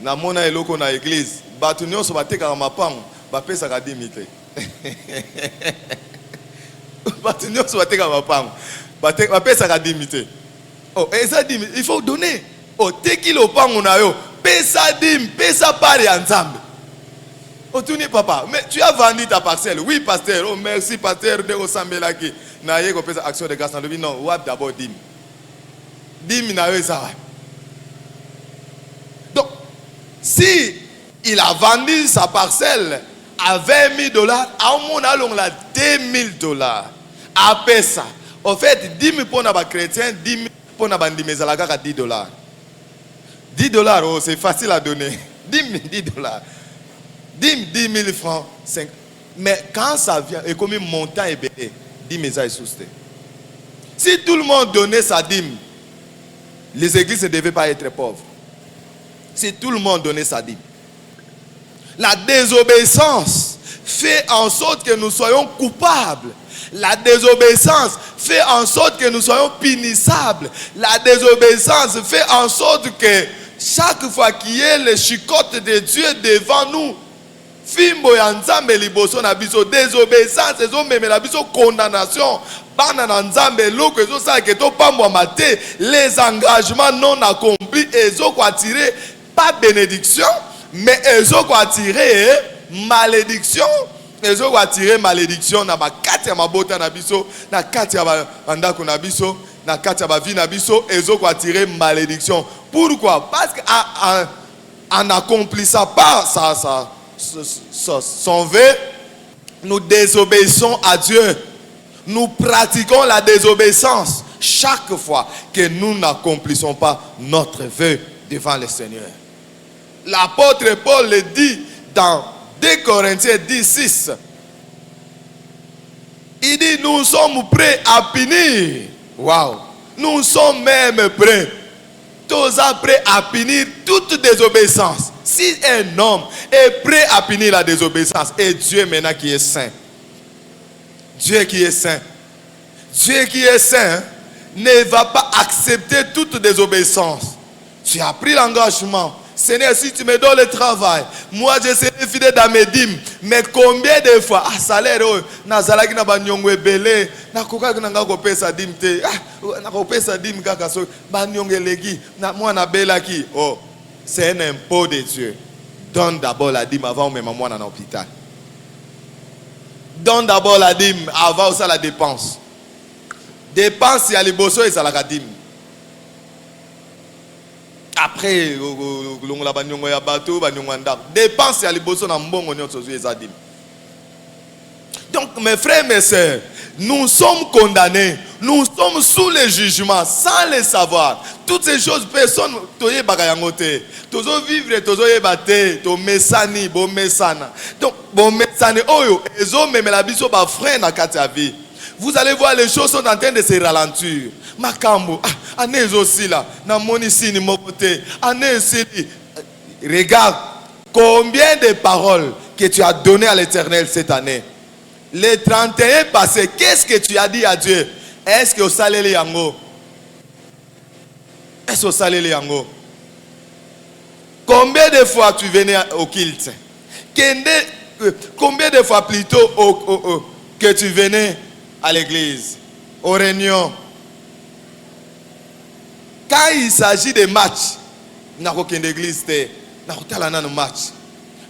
Na mona eloko na église, batu nyonso bateka mapango, ba pesa ka dimite. Batu nyonso bateka mapango, ba pesa ka dimite. Oh, eza dim, il faut donner. Oh, teki lo pango na yo, pesa dim, pesa pari ya nzambe. Oh, tu n'es papa, mais tu as vendu ta parcelle. Oui, pasteur. Oh, merci, pasteur. De Osambelaki. Na ye ko pesa action de grâce. Non, wap d'abord dim. Dim na yo ça. Donc, si il a vendu sa parcelle à $20,000, à mon along la $2,000. À pesa. En fait, 10 000 pour les chrétiens, 10 000 pour les bandimezalaka à $10. $10, oh, c'est facile à donner. $10. 10 000 francs, 5. Mais quand ça vient, et comme un montant est belé, 10 000 est sousté. Si tout le monde donnait sa dîme, les églises ne devaient pas être pauvres. Si tout le monde donnait sa dîme. La désobéissance fait en sorte que nous soyons coupables. La désobéissance fait en sorte que nous soyons punissables. La désobéissance fait en sorte que chaque fois qu'il y ait les chicotes de Dieu devant nous, fimbo ya nzambe liboso na biso, désobéissance ezo memela biso condamnation bana na nzambe loko ezo sala ke to pambwa mate, les engagements non accomplis ezo ko attirer pas bénédiction mais ezo ko attirer malédiction. Ezo ko attirer malédiction na ba kati ya mabota na biso, na kati ya bandako na biso, na kati ya ba vie na biso, ezo ko attirer malédiction. Pourquoi? Parce que en accomplissant pas son vœu, nous désobéissons à Dieu. Nous pratiquons la désobéissance chaque fois que nous n'accomplissons pas notre vœu devant le Seigneur. L'apôtre Paul le dit dans 2 Corinthiens 10:6. Il dit, nous sommes prêts à punir. Waouh! Nous sommes même prêts. Tous prêts à punir toute désobéissance. Si un homme est prêt à punir la désobéissance, et Dieu maintenant qui est saint, Dieu qui est saint, Dieu qui est saint ne va pas accepter toute désobéissance. Tu as pris l'engagement. Seigneur, si tu me donnes le travail, moi je serai fidèle dans mes dîmes. Mais combien de fois, salaire, nazalaki na banyongo ebele, na kokaki na nga kopesa dîme te, na kopesa dîme kaka so, banyongo eleki, na moi na belaki. Oh, c'est un impôt de Dieu. Donne d'abord la dîme avant même moi dans l'hôpital. Donne d'abord la dîme avant ça la dépense. Dépense, il y a les bossos et ça la dîme. Après, dépense, il y a les bossos dans bon dîme. Donc, mes frères et mes sœurs, nous sommes condamnés, nous sommes sous le jugement sans le savoir. Toutes ces choses, personne ne peut toujours vivre, toujours ébattre, to mesani, bon mesana. Donc, bon mesani, oyo, les hommes, mais la biso ba frein na katavi. Vous allez voir, les choses sont en train de se ralentir. Makambo, ané aussi là, na monisi ni mokote, ané aussi. Regarde, combien de paroles que tu as données à l'Éternel cette année. Les 31 passés, qu'est-ce que tu as dit à Dieu? Est-ce que au salé les yango? Est-ce au salé les yango? Combien de fois tu venais au culte? Combien de fois plutôt que tu venais à l'église, aux réunions? Quand il s'agit de matchs, il n'y a aucune église, il n'y a aucun match.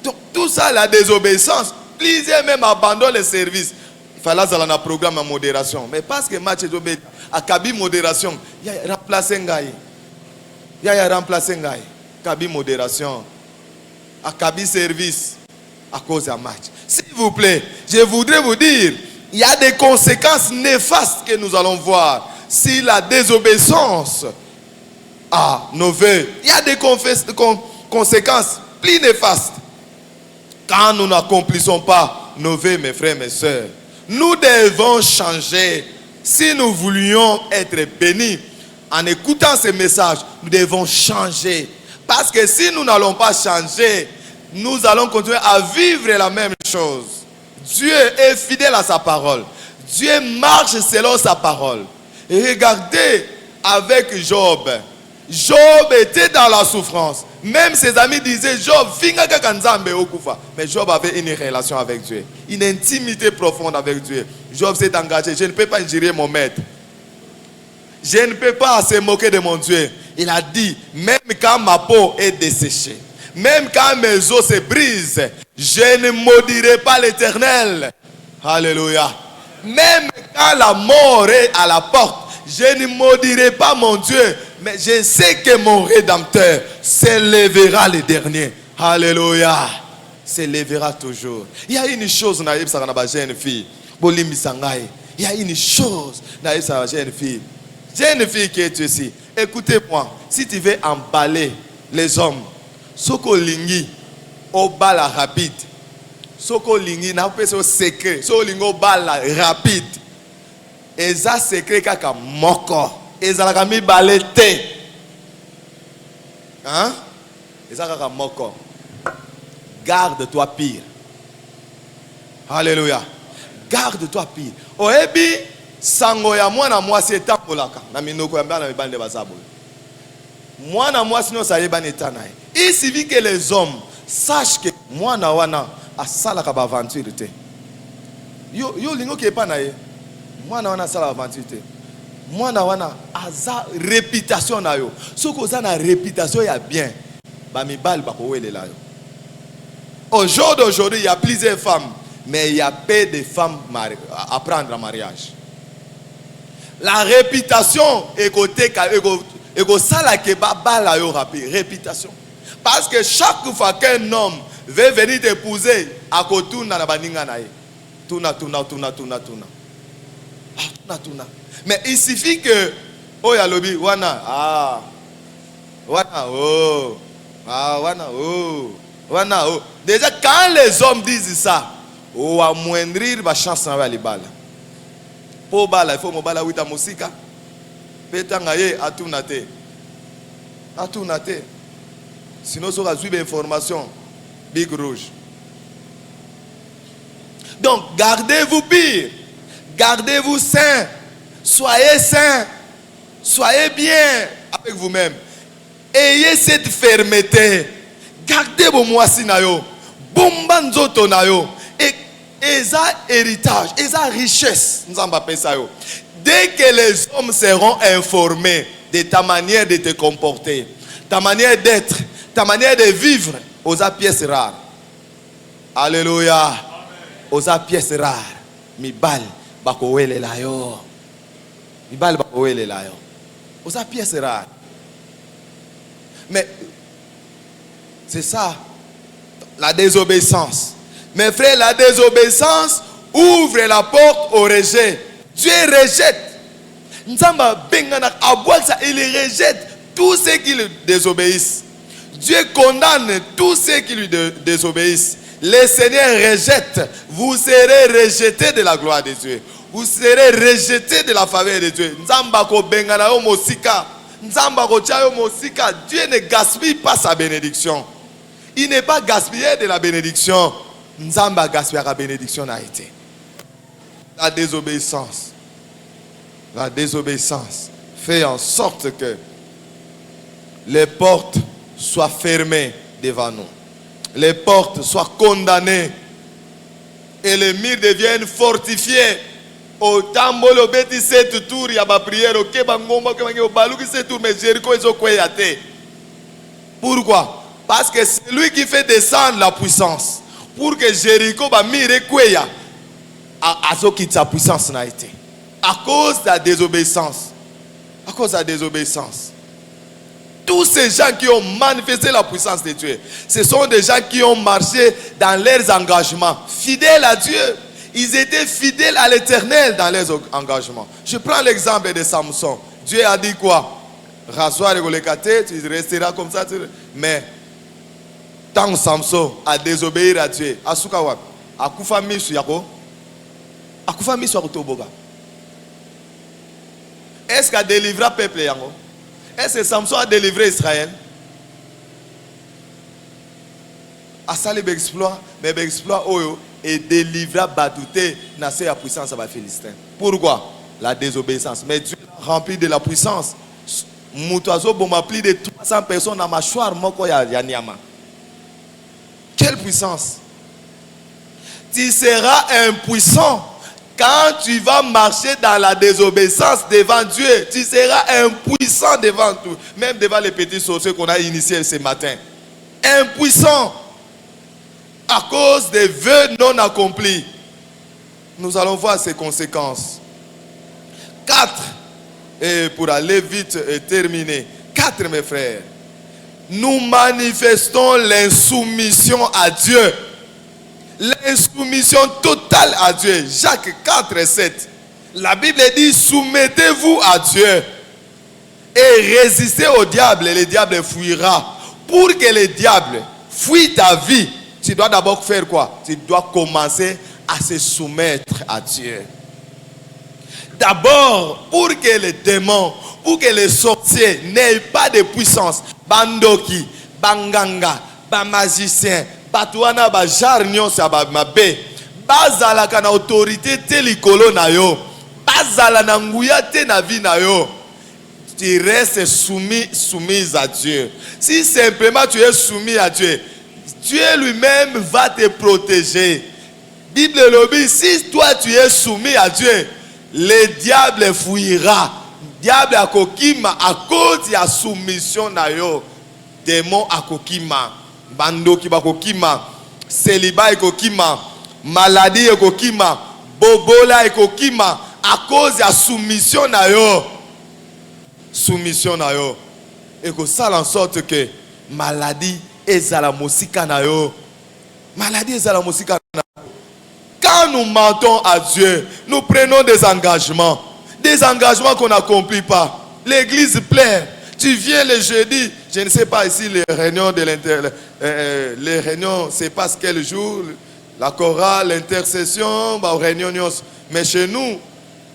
Donc tout ça, la désobéissance. Plusieurs même abandonnent le service. Il fallait avoir un programme en modération. Mais parce que match est obéi, à Kabi modération, il y a remplacé Ngaï. Il y a remplacé Ngaï. Kabi modération. À Kabi service. À cause d'un match. S'il vous plaît, je voudrais vous dire, il y a des conséquences néfastes que nous allons voir si la désobéissance à nos vœux. Il y a des conséquences plus néfastes. Quand nous n'accomplissons pas nos vœux, mes frères, mes sœurs, nous devons changer. Si nous voulions être bénis, en écoutant ces messages, nous devons changer. Parce que si nous n'allons pas changer, nous allons continuer à vivre la même chose. Dieu est fidèle à sa parole. Dieu marche selon sa parole. Et regardez avec Job. Job était dans la souffrance. Même ses amis disaient, Job, mais Job avait une relation avec Dieu. Une intimité profonde avec Dieu. Job s'est engagé. Je ne peux pas injurer mon maître. Je ne peux pas se moquer de mon Dieu. Il a dit, même quand ma peau est desséchée, même quand mes os se brisent, je ne maudirai pas l'Éternel. Alléluia. Même quand la mort est à la porte, je ne maudirai pas mon Dieu. Mais je sais que mon Rédempteur s'élèvera le dernier. Alléluia. S'élèvera toujours. Il y a une chose dans la jeune fille. Il y a une chose dans la jeune fille. Jeune fille qui est ici. Écoutez-moi. Si tu veux emballer les hommes, soko lingi au bal rapide. Soko lingi n'a pas ce secret. Soko lingi au bal rapide. Et ça secret kaka moko. Et ça a mis balete. Hein? Et ça a moko. Garde-toi pire. Alléluia. Garde-toi pire. Oebi sango ya mwana mwasi etambolaka na minoko ya mbana mibande bazabolo. Mwana mwasi no sayeba netana. Il suffit que les hommes sachent que mwana wana asalaka ba aventure te. Yo lingo ke pa na ye. Mwana wana asala aventure te. Mwana wana aza réputation na yo. Soko za na réputation ya bien. Ba mibali ba kowelela yo. Au jour d'aujourd'hui, il y a plusieurs femmes, mais il y a peu de femmes à prendre en mariage. La réputation est côté réputation. Parce que chaque fois qu'un homme veut venir t'épouser, à côté na baninga na ye. Tuna. Mais il suffit que oh ya lobi wana déjà quand les hommes disent ça, on va amoindrir ma chance dans les balles. Pour bala il faut mo bala wita musika. Petanga ye atunate. Sinon ça va suivre information big rouge. Donc gardez-vous pire. Gardez-vous sains. Soyez saints. Soyez bien avec vous-même. Ayez cette fermeté. Gardez vos moisi na yo. Bomba nzoto na yo. Et ça héritage, et ça richesse. Nous en appelons ça yo. Dès que les hommes seront informés de ta manière de te comporter, ta manière d'être, ta manière de vivre, aux pièces rares. Alléluia. Aux pièces rares. mibali bakowelela yo. Mibali bakowelela yo. Osa pièce rare. Mais c'est ça la désobéissance. Mes frères, la désobéissance ouvre la porte au rejet. Dieu rejette. Nzamba bengana abwaksa, il rejette tous ceux qui lui désobéissent. Dieu condamne tous ceux qui lui désobéissent. Le Seigneur rejette. Vous serez rejetés de la gloire de Dieu. Vous serez rejetés de la faveur de Dieu. Nzamba ko bengana yo mosika. Nzamba ko tia yo mosika. Dieu ne gaspille pas sa bénédiction. Il n'est pas gaspillé de la bénédiction. Nzamba gaspille la bénédiction a été. La désobéissance. La désobéissance fait en sorte que les portes soient fermées devant nous. Les portes soient condamnées. Et les murs deviennent fortifiés. Au tambolo beti cette tour, il y a ma prière. Ok, bangomba, au balou qui cette tour, mais Jéricho est au koyate. Pourquoi? Parce que c'est lui qui fait descendre la puissance. Pour que Jéricho va mire koya. À ce qui sa puissance n'a été. À cause de la désobéissance. À cause de la désobéissance. Tous ces gens qui ont manifesté la puissance de Dieu, ce sont des gens qui ont marché dans leurs engagements, fidèles à Dieu. Ils étaient fidèles à l'Éternel dans leurs engagements. Je prends l'exemple de Samson. Dieu a dit quoi? Rasoir et golekate, tu resteras comme ça. Mais tant Samson a désobéi à Dieu, Asukawa, Akufa Misu Yako, Akufa Misu Yakotoboga. Est-ce qu'il a délivré le peuple Yango? Est-ce que Samson a délivré Israël? A sali l'exploit, mais l'exploit oyo et délivra Badouté n'a la puissance à la Philistin. Pourquoi? La désobéissance. Mais Dieu l'a rempli de la puissance. Moutazo bomba plus de 300 personnes à mâchoire moko ya Nyama. Quelle puissance! Tu seras impuissant. Quand tu vas marcher dans la désobéissance devant Dieu, tu seras impuissant devant tout. Même devant les petits sorciers qu'on a initiés ce matin. Impuissant. À cause des vœux non accomplis. Nous allons voir ses conséquences. 4. Et pour aller vite et terminer. 4, mes frères. Nous manifestons l'insoumission à Dieu. L'insoumission totale à Dieu. Jacques 4, 7. La Bible dit, soumettez-vous à Dieu et résistez au diable et le diable fuira. Pour que le diable fuit ta vie, tu dois d'abord faire quoi? Tu dois commencer à se soumettre à Dieu. D'abord, pour que les démons, pour que les sorciers n'aient pas de puissance, bandoki, banganga, magicien, Batouana ba jar nyonsa ba mabe bazala kana autorité te likolo na yo bazala na nguya te na vie na yo. Tu restes soumise à Dieu. Si simplement tu es soumis à Dieu, Dieu lui-même va te protéger. Bible le dit, si toi tu es soumis à Dieu, le diable fuira. Diable akokima à cause de la soumission na yo. Démon akokima. Bando ki bakokima, célibat ekokima, maladie ekokima, bobola ekokima à cause de la soumission na yo. Soumission na yo. Eko sala en sorte que maladie ezala mosika na yo. Maladie ezala mosika na yo. Quand nous mentons à Dieu, nous prenons des engagements qu'on n'accomplit pas. L'église pleine. Tu viens le jeudi, je ne sais pas ici les réunions de les réunions, c'est pas quel jour, la chorale, l'intercession, bah réunion, mais chez nous,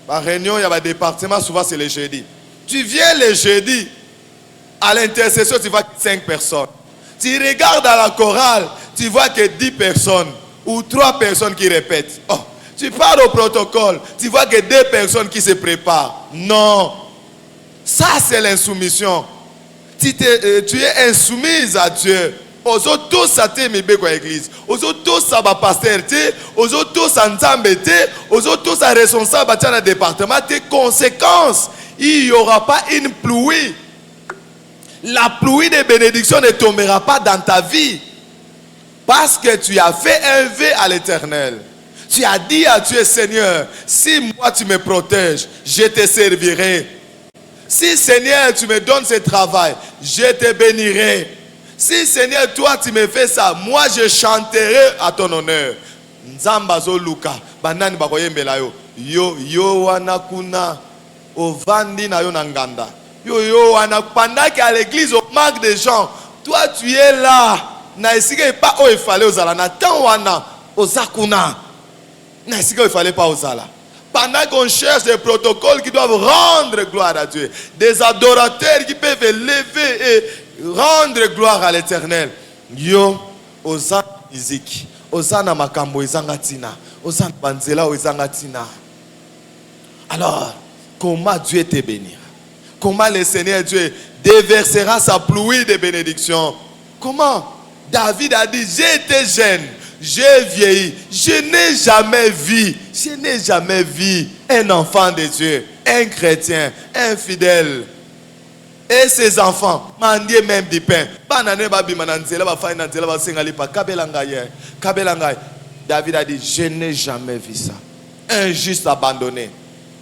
la réunion, il y a un département, souvent c'est le jeudi. Tu viens le jeudi, à l'intercession, tu vois 5 personnes. Tu regardes à la chorale, tu vois que 10 personnes ou 3 personnes qui répètent. Oh, tu pars au protocole, tu vois que 2 personnes qui se préparent. Non. Ça, c'est l'insoumission. Tu es insoumise à Dieu. Aux autres, ça t'est mis quoi l'église. Aux autres, ça va pasteur. Aux autres, ça n'zambe. Aux autres, ça responsable dans le département. Tes conséquences, il n'y aura pas une pluie. La pluie de bénédiction ne tombera pas dans ta vie. Parce que tu as fait un vœu à l'Éternel. Tu as dit à Dieu, Seigneur, si moi tu me protèges, je te servirai. Si Seigneur tu me donnes ce travail, je te bénirai. Si Seigneur toi tu me fais ça, moi je chanterai à ton honneur. Nzamba zo luka, banani bakoyembela yo. Yo wana kuna ovandi na yo nanganda. Yo wana pendant qu'à l'église on manque de gens, toi tu es là. Na esika pas où il fallait ozala na temps wana ozakuna. Na esika il fallait pas ozala. Pendant qu'on cherche des protocoles qui doivent rendre gloire à Dieu, des adorateurs qui peuvent lever et rendre gloire à l'Éternel. Yo ozana musique, ozana makambo ezangatina, ozana banzela ezangatina. Alors, comment Dieu te bénira? Comment le Seigneur Dieu déversera sa pluie de bénédiction? Comment? David a dit, j'étais jeune, j'ai vieilli, je n'ai jamais vu un enfant de Dieu, un chrétien, un fidèle. Et ses enfants, mandier même du pain. David a dit, je n'ai jamais vu ça. Un juste abandonné.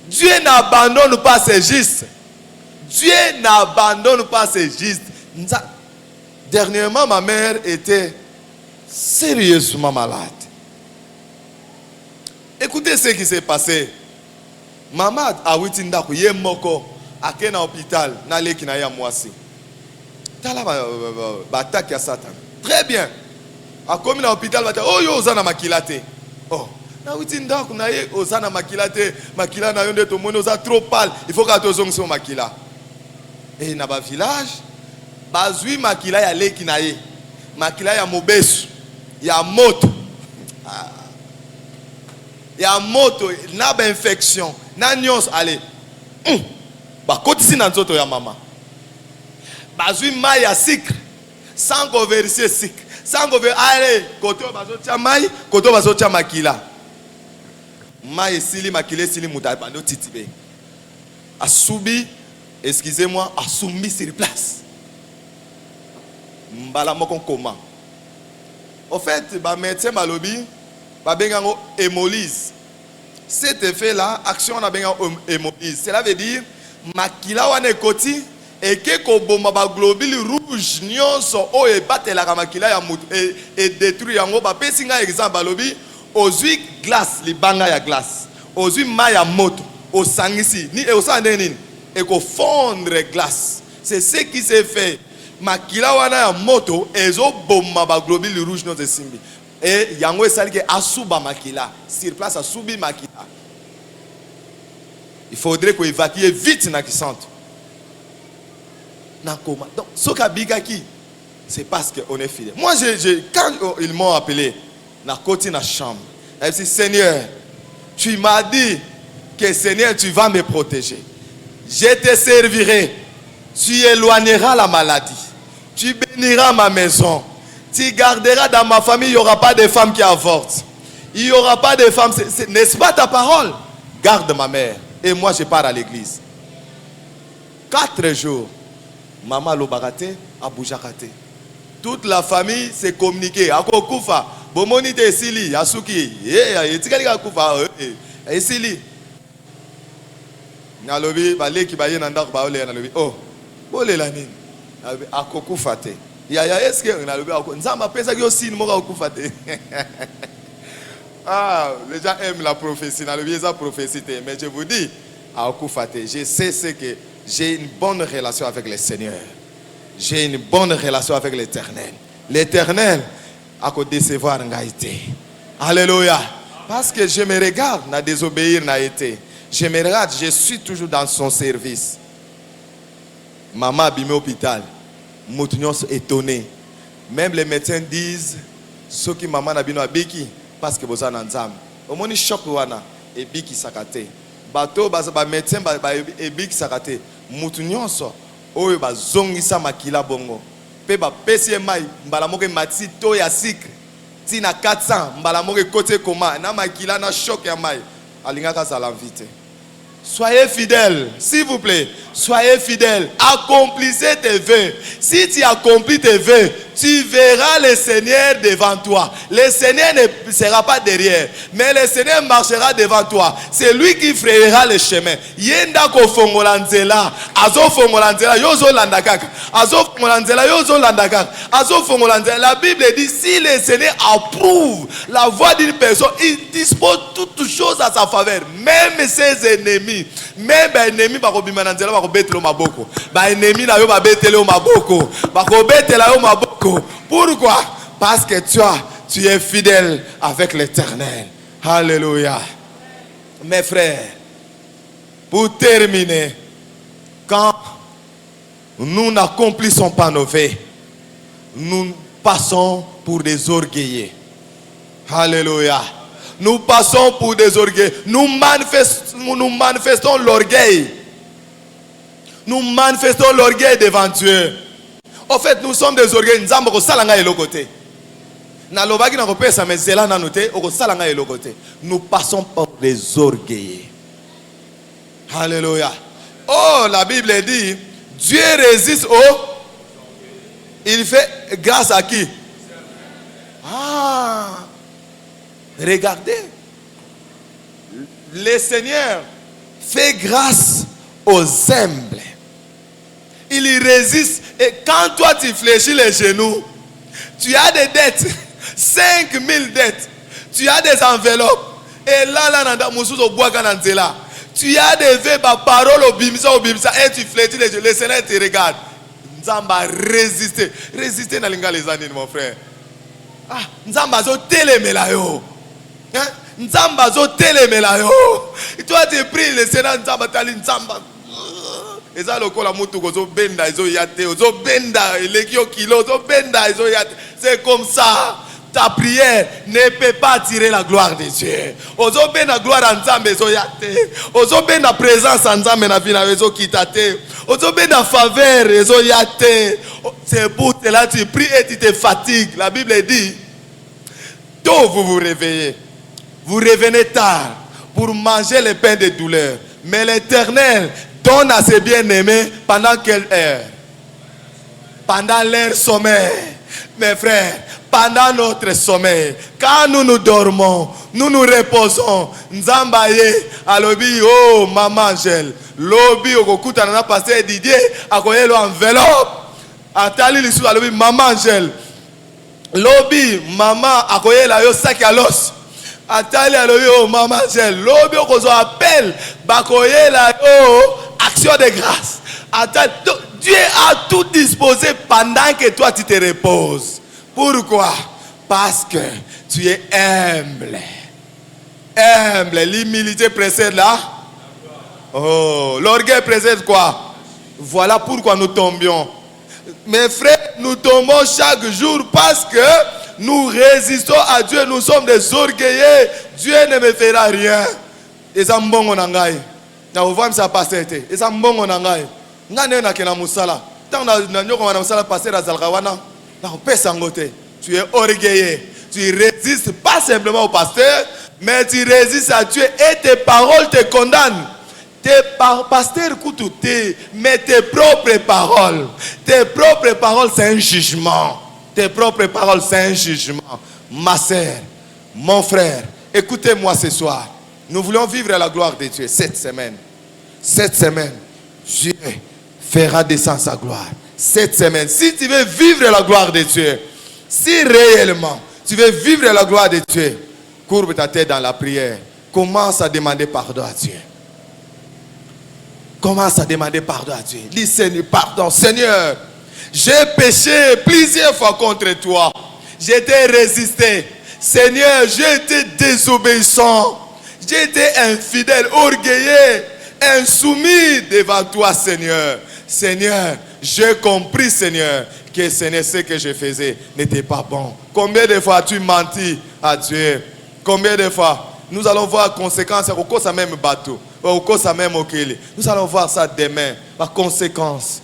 Dieu n'abandonne pas ses justes. Dieu n'abandonne pas ses justes. Dernièrement, ma mère était sérieusement malade. Écoutez ce qui s'est passé. Maman a witinda ku yemoko akena hôpital na leki na ya mwasi. Tala ba attaque ya Satan. Très bien. A comme na hôpital ba oh yo ozana makilate. Oh. Na witinda ku na ye ozana makilate, makila na yo nde to moni oza trop pâle. Il faut ka tozong so makila. Et na ba village bazui makila ya leki na ye. Makila ya mobesu. Ya moto. Ya moto na ba infection. Na nyos allez. Ba kotisi na nzoto ya mama. Bazui mai ya sucre. Sans converser sucre. Sans converser allez, koto bazo tia mai, koto bazo tia makila. Mai esili makila esili muta bando titibe. Asubi, excusez-moi, asumi sur place. Mbala moko koma. Au fait, ba médecin balobi, ba bengango hémolyse. Cet effet-là, action na bengango hémolyse. Cela veut dire makila wane koti et que koboma ba globule rouge nyonso o e batela makila ya mutu et détruit yango ba pesinga exemple balobi ozui glace libanga ya glace. Ozui ma ya moto, o sangisi ni e osande nini et ko fondre glace. C'est ce qui s'est fait. Makila wana ya moto ezo bomba ba globule rouge no simbi et yango esali ke asuba makila sur place asubi makila. Il faudrait qu'on évacue vite na qui centre na coma. Donc ce kabigaki c'est parce qu'on est fidèle. Moi quand ils m'ont appelé na côté na chambre, je dit Seigneur, tu m'as dit que Seigneur tu vas me protéger. Je te servirai. Tu éloigneras la maladie. Tu béniras ma maison. Tu garderas dans ma famille, il n'y aura pas de femmes qui avortent. Il n'y aura pas de femmes. N'est-ce pas ta parole? Garde ma mère. Et moi, je pars à l'église. 4 jours. Maman l'obarate, aboujakate. Toute la famille s'est communiquée. Ako kufa. Bomoni te sili. Yasuki. Etikali kufa. Esili. Nalobi, bale ki baye nandak baole nalobi. Oh. Bole la nini. Akokufate. Ya est-ce que nalobi ako nzamba pesa ki aussi moka okufate. Ah, les gens aiment la prophétie, nalobi eza prophétie mais je vous dis akokufate. Je sais ce que j'ai une bonne relation avec le Seigneur. J'ai une bonne relation avec l'Éternel. L'Éternel a ko décevoir ngaité. Alléluia. Parce que je me regarde na désobéir na été. Je me regarde, je suis toujours dans son service. Maman abîmée au hôpital. Moutunion étonné. Même les médecins disent ce qui maman a bino abiki parce que vous en ensemble. Au moins choc wana et biki sakate. Bateau ba médecin ba biki sakate. Moutunion so oyo ba zongisa makila bongo. Pe ba pesi mai mbala moke mati to ya sikre. Tina 400 mbala moke côté comment na makila na choc ya mai. Alingaka za l'inviter. Soyez fidèles, s'il vous plaît. Soyez fidèles. Accomplissez tes vœux. Si tu accomplis tes vœux, tu verras le Seigneur devant toi. Le Seigneur ne sera pas derrière, mais le Seigneur marchera devant toi. C'est lui qui frayera le chemin. Yenda ko fongola nzela, azo fongola nzela, yozo landakaka. Azo fongola nzela, yozo landakaka. Azo fongola nzela. La Bible dit, si le Seigneur approuve la voix d'une personne, il dispose toutes choses à sa faveur. Même ses ennemis. Même les ennemis, bakobima na nzela, bakobetelo maboko. Ba ennemi na yo babetelo maboko. Bakobetela yo maboko. Pourquoi? Parce que tu es fidèle avec l'Éternel. Alléluia. Mes frères, pour terminer, quand nous n'accomplissons pas nos vœux, nous passons pour des orgueillés. Alléluia. Nous passons pour des orgueils. Nous manifestons l'orgueil. Nous manifestons l'orgueil devant Dieu. En fait, nous sommes des orgueils. Nous passons par des orgueils. Alléluia. Oh, la Bible dit, Dieu résiste aux... Il fait grâce à qui? Ah, regardez. Le Seigneur fait grâce aux humbles. Il y résiste. Et quand toi tu fléchis les genoux, tu as des dettes, 5000 dettes. Tu as des enveloppes. Et là, tu as des vœux, paroles au bimsa, et tu fléchis les genoux. Le Seigneur te regarde. Nzamba résister. Résister dans les années, mon frère. Ah, Nzamba zo telemela yo. Nzamba zo telemela yo. Et toi tu pries le Seigneur Nzamba tali Nzamba. Et ça le kola mutu gozo benda izo yate, ozo benda elekio kilo, ozo benda izo yate. C'est comme ça. Ta prière ne peut pas attirer la gloire de Dieu. Ozo benda gloire en Nzamba izo yate. Ozo benda présence en Nzamba na vina izo kitate. Ozo benda faveur izo yate. C'est pour cela tu pries et tu te fatigues. La Bible dit, tôt vous vous réveillez. Vous revenez tard pour manger le pain de douleur. Mais l'Éternel donne à ses bien-aimés pendant quelle heure? Pendant leur sommeil. Mes frères, pendant notre sommeil, quand nous nous dormons, nous nous reposons. Nzambaye, alobi, oh, maman Angèle, lobi, okokuta nana pasteur Didier, akoye lo enveloppe. Atali lisu, alobi, maman Angèle, lobi, maman, akoye la yo sac à l'os. Atali alobi, oh, maman Angèle, lobi, okozo appelle, bakoye la yo, action de grâce. Atali, Dieu a tout disposé pendant que toi tu te reposes. Pourquoi? Parce que tu es humble. Humble. L'humilité précède là. Oh, l'orgueil précède quoi? Voilà pourquoi nous tombions. Mes frères, nous tombons chaque jour parce que nous résistons à Dieu. Nous sommes des orgueillés. Dieu ne me fera rien. Et ça m'bongo nangai. Na ovam sa pasete. Et ça m'bongo nangai. Ngane na kena musala. Tant na nyoko na musala passer à Zalgawana. Tu es orgueilleux. Tu résistes pas simplement au pasteur, mais tu résistes à Dieu et tes paroles te condamnent. Tes pasteurs écoutent, mais tes propres paroles. Tes propres paroles, c'est un jugement. Tes propres paroles, c'est un jugement. Ma sœur, mon frère, écoutez-moi ce soir. Nous voulons vivre la gloire de Dieu cette semaine. Cette semaine, Dieu fera descendre sa gloire. Cette semaine, si tu veux vivre la gloire de Dieu, si réellement tu veux vivre la gloire de Dieu, courbe ta tête dans la prière. Commence à demander pardon à Dieu. Commence à demander pardon à Dieu. Dis Seigneur, pardon. Seigneur, j'ai péché plusieurs fois contre toi. J'ai été résisté. Seigneur, j'ai été désobéissant. J'ai été infidèle, orgueilleux, insoumis devant toi, Seigneur. Seigneur, j'ai compris, Seigneur, que ce que je faisais n'était pas bon. Combien de fois as-tu menti à Dieu? Combien de fois? Nous allons voir les conséquences. Même bateau. Nous allons voir ça demain. La conséquence.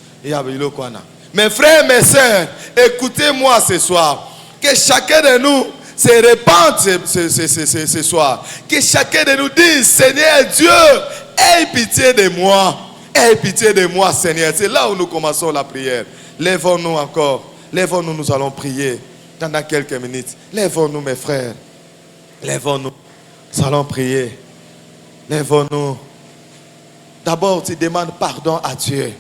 Mes frères, mes sœurs, écoutez-moi ce soir. Que chacun de nous se répande ce soir. Que chacun de nous dise, Seigneur Dieu, aie pitié de moi. Aie pitié de moi, Seigneur. C'est là où nous commençons la prière. Lèvons-nous encore. Lèvons-nous, nous allons prier pendant quelques minutes. Lèvons-nous, mes frères. Lèvons-nous. Nous allons prier. Lèvons-nous. D'abord, tu demandes pardon à Dieu.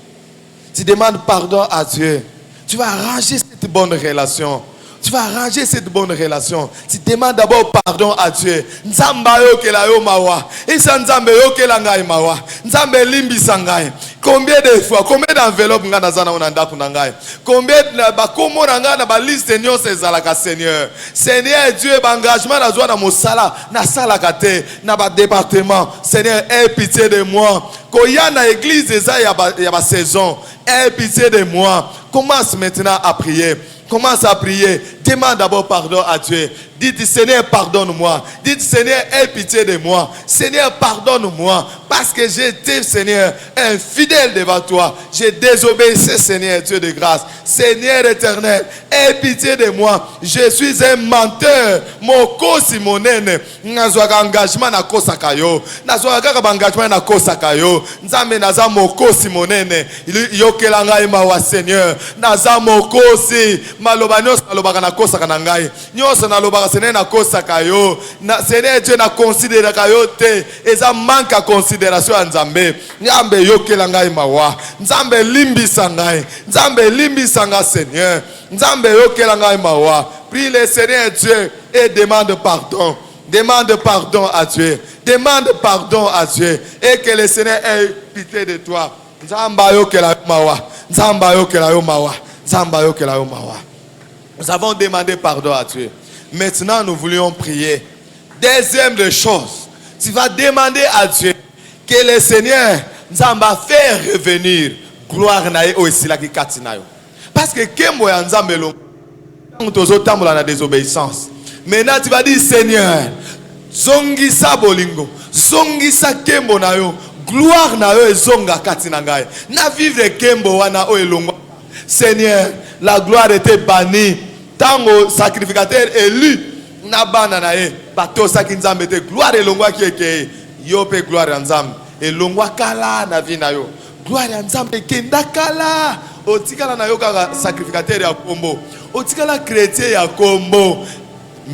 Tu demandes pardon à Dieu. Tu vas arranger cette bonne relation. Tu vas arranger cette bonne relation. Tu demandes d'abord pardon à Dieu. Nzamba yo ke la yo mawa. Isa nzambe yo ke la ngai mawa. Nzambe limbi sangai. Combien de fois, combien d'enveloppes nga nazana onanda kunangai? Combien de bakomo nanga na ba liste nyo sezalaka Seigneur. Seigneur Dieu engagement na zwa na mosala na sala kate na ba département. Seigneur, aie pitié de moi. Koya na église eza ya ba saison. Aie pitié de moi. Commence maintenant à prier. Commence à prier. Demande d'abord pardon à Dieu. Dites, Seigneur, pardonne-moi. Dites, Seigneur, aie pitié de moi. Seigneur, pardonne-moi. Parce que j'étais, Seigneur, infidèle devant toi. J'ai désobéissé, Seigneur, Dieu de grâce. Seigneur éternel, aie pitié de moi. Je suis un menteur. Moko simonene. Nazwaka engagement na kosaka yo. Nazwaka engagement na kosaka yo. Nzambe naza moko simonene. Yokela ngai mawa, Seigneur. Naza moko si. Maloba nyonso nalobaka na kosaka na ngai. Nyonso nalobaka Seigneur na kosaka yo. Seigneur Dieu na considérer yo te. Eza manque à considération ya Nzambe. Nzambe yokela ngai mawa. Nzambe limbisa ngai. Nzambe limbisa nga Seigneur. Nzambe yokela ngai mawa. Prie le Seigneur Dieu et demande pardon. Demande pardon à Dieu. Demande pardon à Dieu. Et que le Seigneur ait pitié de toi. Nzamba yokela mawa. Nzamba yokela yo mawa. Nzamba yokela yo mawa. Nous avons demandé pardon à Dieu. Maintenant, nous voulions prier. Deuxième des choses, tu vas demander à Dieu que le Seigneur nous va faire revenir gloire na yo esila ki katina yo. Parce que kembo ya nzambe lo tozo tambola na désobéissance. Maintenant, tu vas dire Seigneur, zongisa bolingo, zongisa kembo na yo, gloire na yo ezonga katina ngai. Na vivre kembo wana o elongo. Seigneur, la gloire était bannie. Tango sacrificateur élu na bana na ye bato sakinzambe te gloire elongwa kieke yo pe gloire ya nzambe elongwa kala na vie na yo gloire ya nzambe kenda kala otikala na yo kaka sacrificateur ya kombo otikala chrétien ya kombo.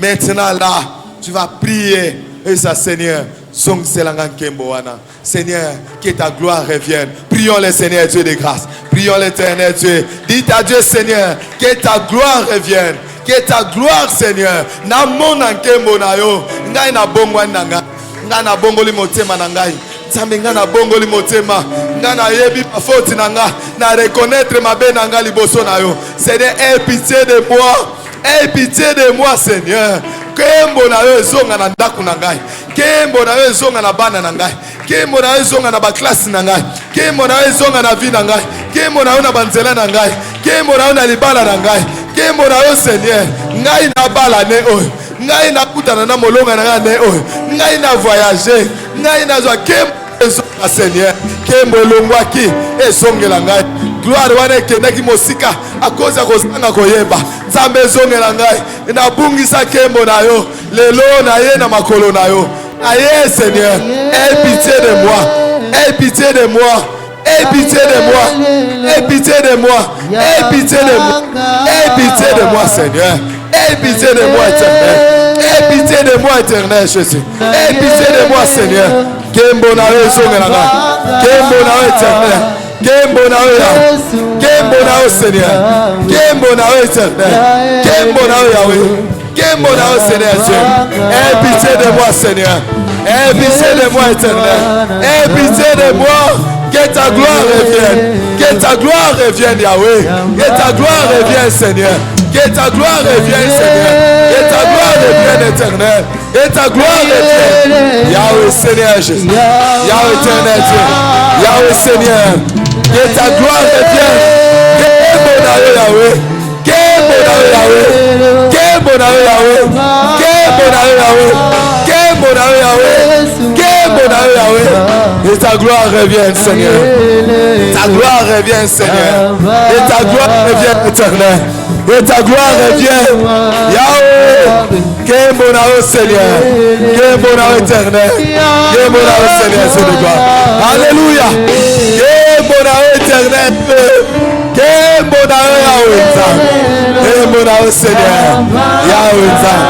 Maintenant là tu vas prier et ça Seigneur Song Selanga Kembo wana. Seigneur, que ta gloire revienne. Prions le Seigneur Dieu de grâce. Prions l'éternel Dieu. Dites à Dieu Seigneur, que ta gloire revienne. Que ta gloire Seigneur. Na mona Kembo na yo. Ngai na bongo na ngai. Ngai na bongo li motema na ngai. Nzambe ngai na bongo li motema. Ngai na yebi pa faute na ngai. Na reconnaître ma be na ngai liboso na yo. Seigneur, aie pitié de moi. Aie pitié de moi Seigneur. Kembo na yo ezonga na ndaku na ngai. Kembo na yo ezonga na bana na ngai. Kembo na yo ezonga na ba classe na ngai. Kembo na yo ezonga na vie na ngai. Kembo na yo na banzela na ngai. Kembo na yo na libala na ngai. Kembo na yo Seigneur. Ngai na bala ne oyo. Ngai na kutana na molonga na ngai ne oyo. Ngai na voyager. Ngai na zwa kembo ezonga Seigneur. Kembo longwaki ezongela ngai. Gloire wana ekendaki mosika a cause ya kozanga koyeba. Nzambe ezongela ngai. Na bungisa kembo na yo. Lelo na ye na makolo na yo. Aïe Seigneur, aie pitié de moi. Aie pitié de moi. Aie pitié de moi. Aie pitié de moi. Aie pitié de moi. Aie pitié de moi Seigneur. Aie pitié de moi éternel. Aie pitié de moi éternel Jésus. Aie pitié de moi Seigneur. Kembo na yo ezongela ngai. Kembo na yo éternel. Kembo na yo Yahweh. Kembo na yo Seigneur. Kembo na yo éternel. Kembo na yo Yahweh. Kembo na yo Seigneur Dieu. Aie pitié de moi Seigneur. Aie pitié de moi éternel. Aie pitié de moi. Que ta gloire revienne. Que ta gloire revienne Yahweh. Que ta gloire revienne Seigneur. Que ta gloire revienne Seigneur. Que ta gloire revienne éternel. Que ta gloire revienne. Yahweh Seigneur Jésus. Yahweh éternel Dieu. Yahweh Seigneur. Que ta gloire revienne. Kembo na yo Yahweh. Kembo na yo Yahweh. Kembo na yo Yahweh. Kembo na yo Yahweh. Kembo na yo Yahweh. Kembo na yo Yahweh. Et ta gloire revienne Seigneur. Ta gloire revienne Seigneur. Et ta gloire revienne éternel. Et ta gloire revienne Yahweh. Kembo na yo Seigneur. Kembo na yo éternel. Kembo na yo Seigneur, c'est de gloire. Alléluia. Kembo na yo éternel. Kembo na yo Yahweh Nzambe. Kembo na yo Seigneur. Yahweh Nzambe.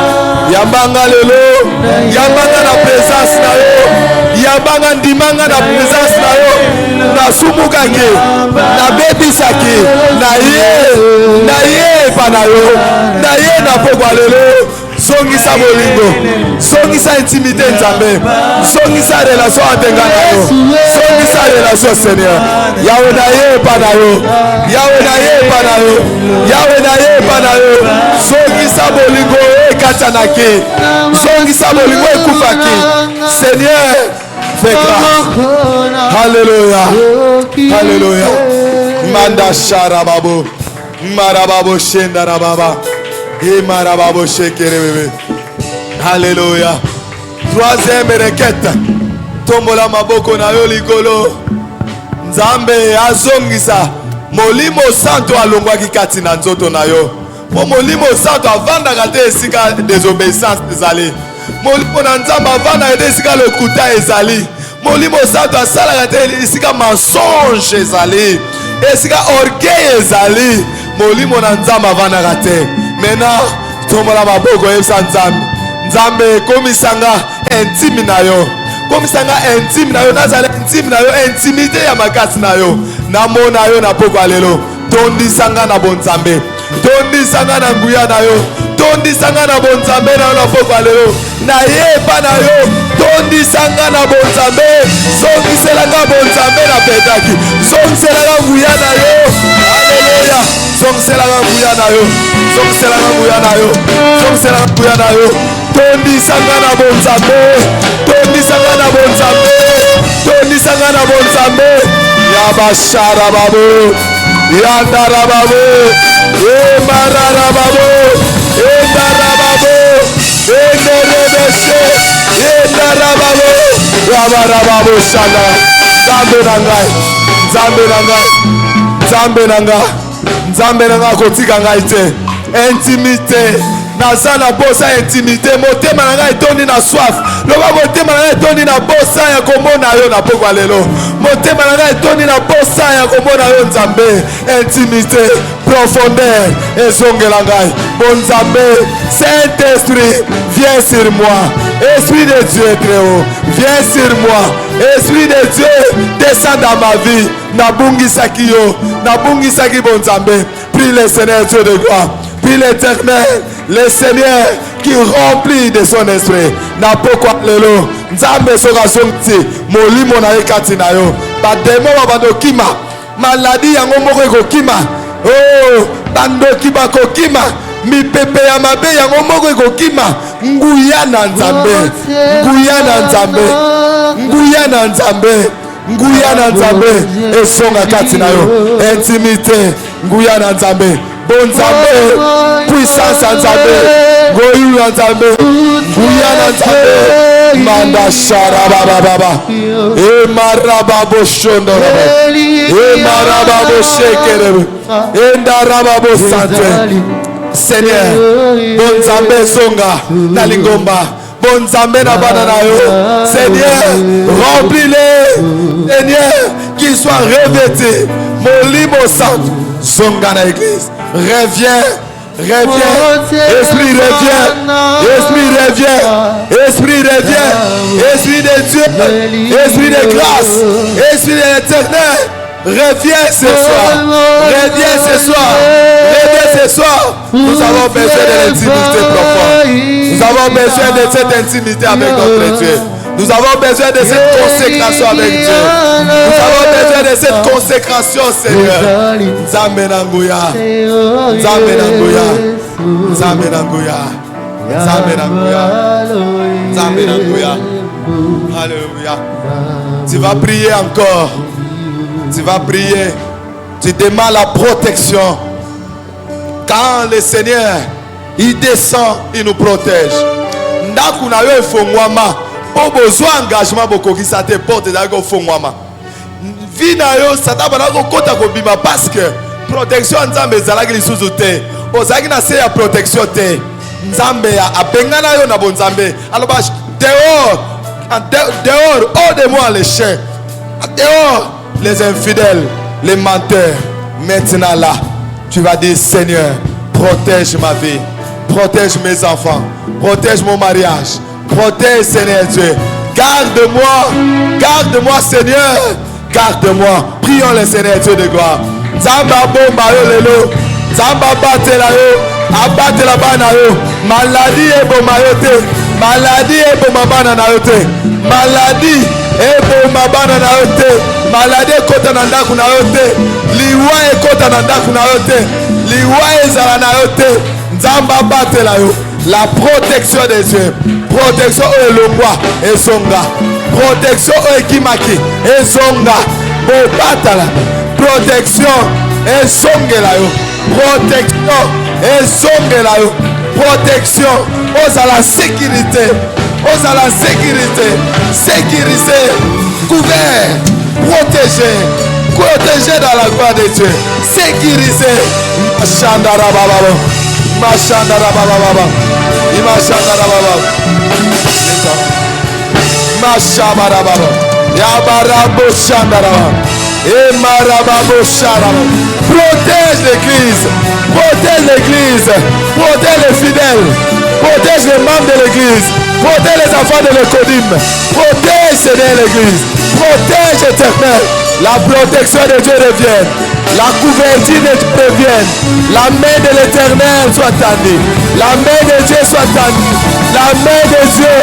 Yambanga lelo. Yambanga na présence na yo. Yambanga ndimanga na présence na yo. Na sumukake. Na bebisake. Na ye pa na yo. Na ye na pokwa lelo. Songisa bolingo, songisa intimité Nzambe, songisa relation atenga na yo, songisa relation Seigneur. Yahweh na ye pa na yo, Yahweh na ye pa na yo, Yahweh na ye pa na yo. Songisa bolingo ekatanaki, songisa bolingo ekufaki. Seigneur, fais grâce. Alléluia, Alléluia. Manda sharababo, marababo shendarababa. Alléluia. Troisième requête. Tombola maboko na yo likolo. Nzambe azongisa molimo santo alongwaki kati na nzoto na yo. Molimo santo avandaka te esika désobéissance ezali. Molimo na Nzambe avandaka te esika lokuta ezali. Molimo santo asalaka te esika mensonge ezali. Esika orgueil ezali. Molimo na Nzambe avandaka te. Maintenant, tombola maboko yebisa Nzambe. Nzambe komisanga intime na yo. Komisanga intime na yo. Nazala intime na yo. Intimité ya makasi na yo. Namona yo na poko alelo. Tondisanga na bonzambe. Tondisanga na nguya na yo. Tondisanga na bonzambe na yo na poko alelo. Na yeba na yo. Tondisanga na bonzambe. Songiselanga bonzambe na pedaki. Songiselanga nguya na yo. Alléluia. Songiselanga nguya na yo. Songiselanga nguya na yo. Songiselanga nguya na yo. Tondisanga na bonzambe. Tondisanga na bonzambe. Tondisanga na bonzambe. Yabashara babo. Yandara babo. Emarara babo. Endara babo. Enderebeshe. Endara babo. Yabara babo shana. Nzambe na ngai. Nzambe na ngai. Nzambe na ngai. Nzambe na ngai kotika ngai te. Intimité. Naza na bosa intimité. Motema na ngai etondi na soif. Loba motema na ngai etondi na bosa ya komona yo na pokwa lelo. Motema na ngai etondi na bosa ya komona yo Nzambe. Intimité, profondeur ezongela ngai. Bon Nzambe, Saint-Esprit, viens sur moi. Esprit de Dieu très haut, viens sur moi. Esprit de Dieu, descend dans ma vie. Nabungisaki yo, nabungisaki bon Nzambe. Prie le Seigneur Dieu de gloire. Prie l'Éternel, le Seigneur qui remplit de son esprit. Na pokwa lelo, Nzambe soka songti, molimo na ekati na yo. Ba demo ba kima, maladie yango moko ekokima. Oh, bandoki bakokima, mipepe ya mabe yango moko ekokima. Nguya na Nzambe, nguya na Nzambe, nguya na Nzambe, nguya na Nzambe. Esonga kati na yo, intimité, nguya na Nzambe. Bon Nzambe, puissance en Nzambe, goyu en Nzambe, nguya na Nzambe. Manda sharaba baba, e maraba boshondo, e maraba boshekere, e ndaraba bosante. Seigneur, bon Nzambe songa na lingomba, bon Nzambe na bana na yo. Seigneur, remplis-les, Seigneur, qu'ils soient revêtus. Molimo santo, songa na église. Reviens, reviens, Esprit revient, Esprit revient, Esprit revient, Esprit de Dieu, Esprit de grâce, Esprit de l'Éternel. Reviens ce soir, reviens ce soir, reviens ce soir. Nous avons besoin de l'intimité profonde. Nous avons besoin de cette intimité avec notre Dieu. Nous avons besoin de cette consécration avec Dieu. Nous avons besoin de cette consécration, Seigneur. Nzambe na nguya, Nzambe na nguya, Nzambe na nguya, Nzambe na nguya, Nzambe na nguya. Alléluia. Tu vas prier encore. Tu vas prier. Tu demandes la protection. Quand le Seigneur, il descend, il nous protège. Ndaku na yo efongwama. Po besoin engagement bokoki sa te porte d'ako fongwama. Vi na yo sata bana ko kota ko bima parce que protection Nzambe ezalaki lisusu te. Ozalaki na se ya protection te. Nzambe ya abengana yo na bon Nzambe. Aloba dehors, dehors, hors de moi les chiens. Dehors les infidèles, les menteurs. Maintenant là, tu vas dire, Seigneur, protège ma vie, protège mes enfants, protège mon mariage, protège, Seigneur Dieu. Garde-moi, Seigneur, garde-moi. Prions le Seigneur Dieu de gloire. Zamba bomba yo lelo, Zamba bate la yo, abate la bana yo. Maladie e bomba yo te, maladie e bomba bana na yo te, maladie e bomba bana na yo te, maladie kota na ndaku na yo te, liwa e kota na ndaku na yo te, liwa e zala na yo te. Zamba bate la yo. La protection des yeux, protection au longwa et songa, protection au kimaki et songa, bobatala, protection et songela yo, protection et songela yo, protection aux à la sécurité, sécuriser, couvert, protéger dans la gloire de Dieu, sécuriser, Machandara baba, Machandara baba. Protège l'église, protège les fidèles, protège les membres de l'église, protège les enfants de l'écodim, protège Seigneur l'église, protège éternel. La protection de Dieu revienne, la couverture de Dieu revienne, la main de l'éternel soit tendue, la main de Dieu soit tendue, la main de Dieu,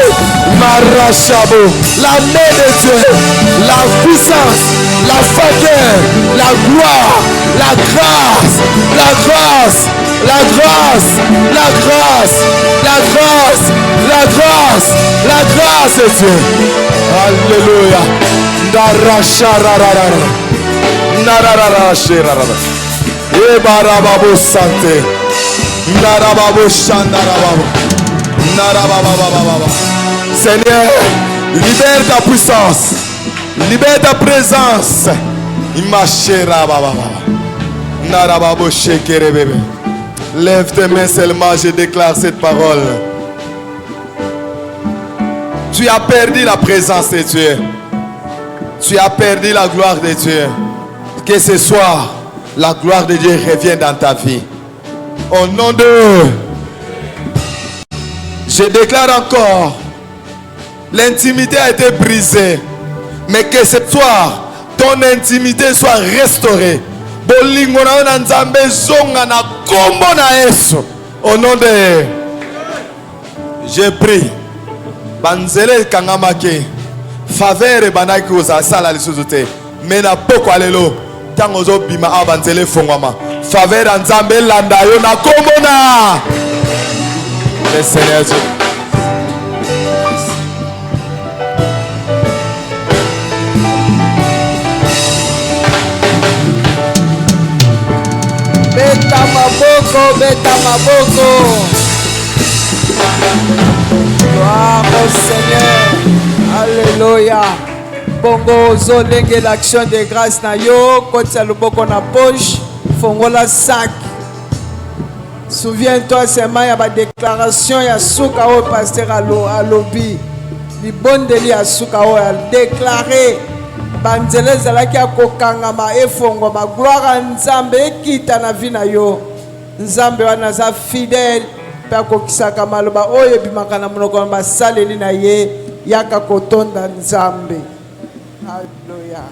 Marachabo, la main de Dieu, la puissance, la faveur, la gloire, la grâce, la grâce, la grâce, la grâce, la grâce, la grâce, la grâce de Dieu. Alléluia. Darachararara. Narararashirara. Ebarababo santé. Narababo chandarababo. Narabababababa. Seigneur, libère ta puissance. Libère ta présence. Imachera baba. Narababo shekere bébé. Lève tes mains seulement, je déclare cette parole. Tu as perdu la présence de Dieu. Tu as perdu la gloire de Dieu. Que ce soir, la gloire de Dieu revienne dans ta vie. Au nom de... Je déclare encore, l'intimité a été brisée. Mais que ce soir, ton intimité soit restaurée. Au nom de... Je prie. Banzele kangamake. Faveur et banaki osa sala lisuzute. Mena poko alelo. Tangozo bima abanzele fongwama. Faveur anzambe landa yo na komona. Le Seigneur Dieu. Beta maboko, beta maboko. Gloire au Seigneur. Alléluia. Bongo zolenge l'action de grâce na yo. Kotia luboko na poche. Fongola sac. Souviens-toi seulement, il y a une déclaration. Il y a souka au pasteur à lobby. Libondeli à souka au a déclaré. Banzele zalaki akokangama efongoma gloire à Nzambe ekita na vie na yo. Nzambe wana za fidèle pe akokisaka maloba oyo ebimaka na monoko ya basaleli na ye yaka kotonda Nzambe. Alléluia.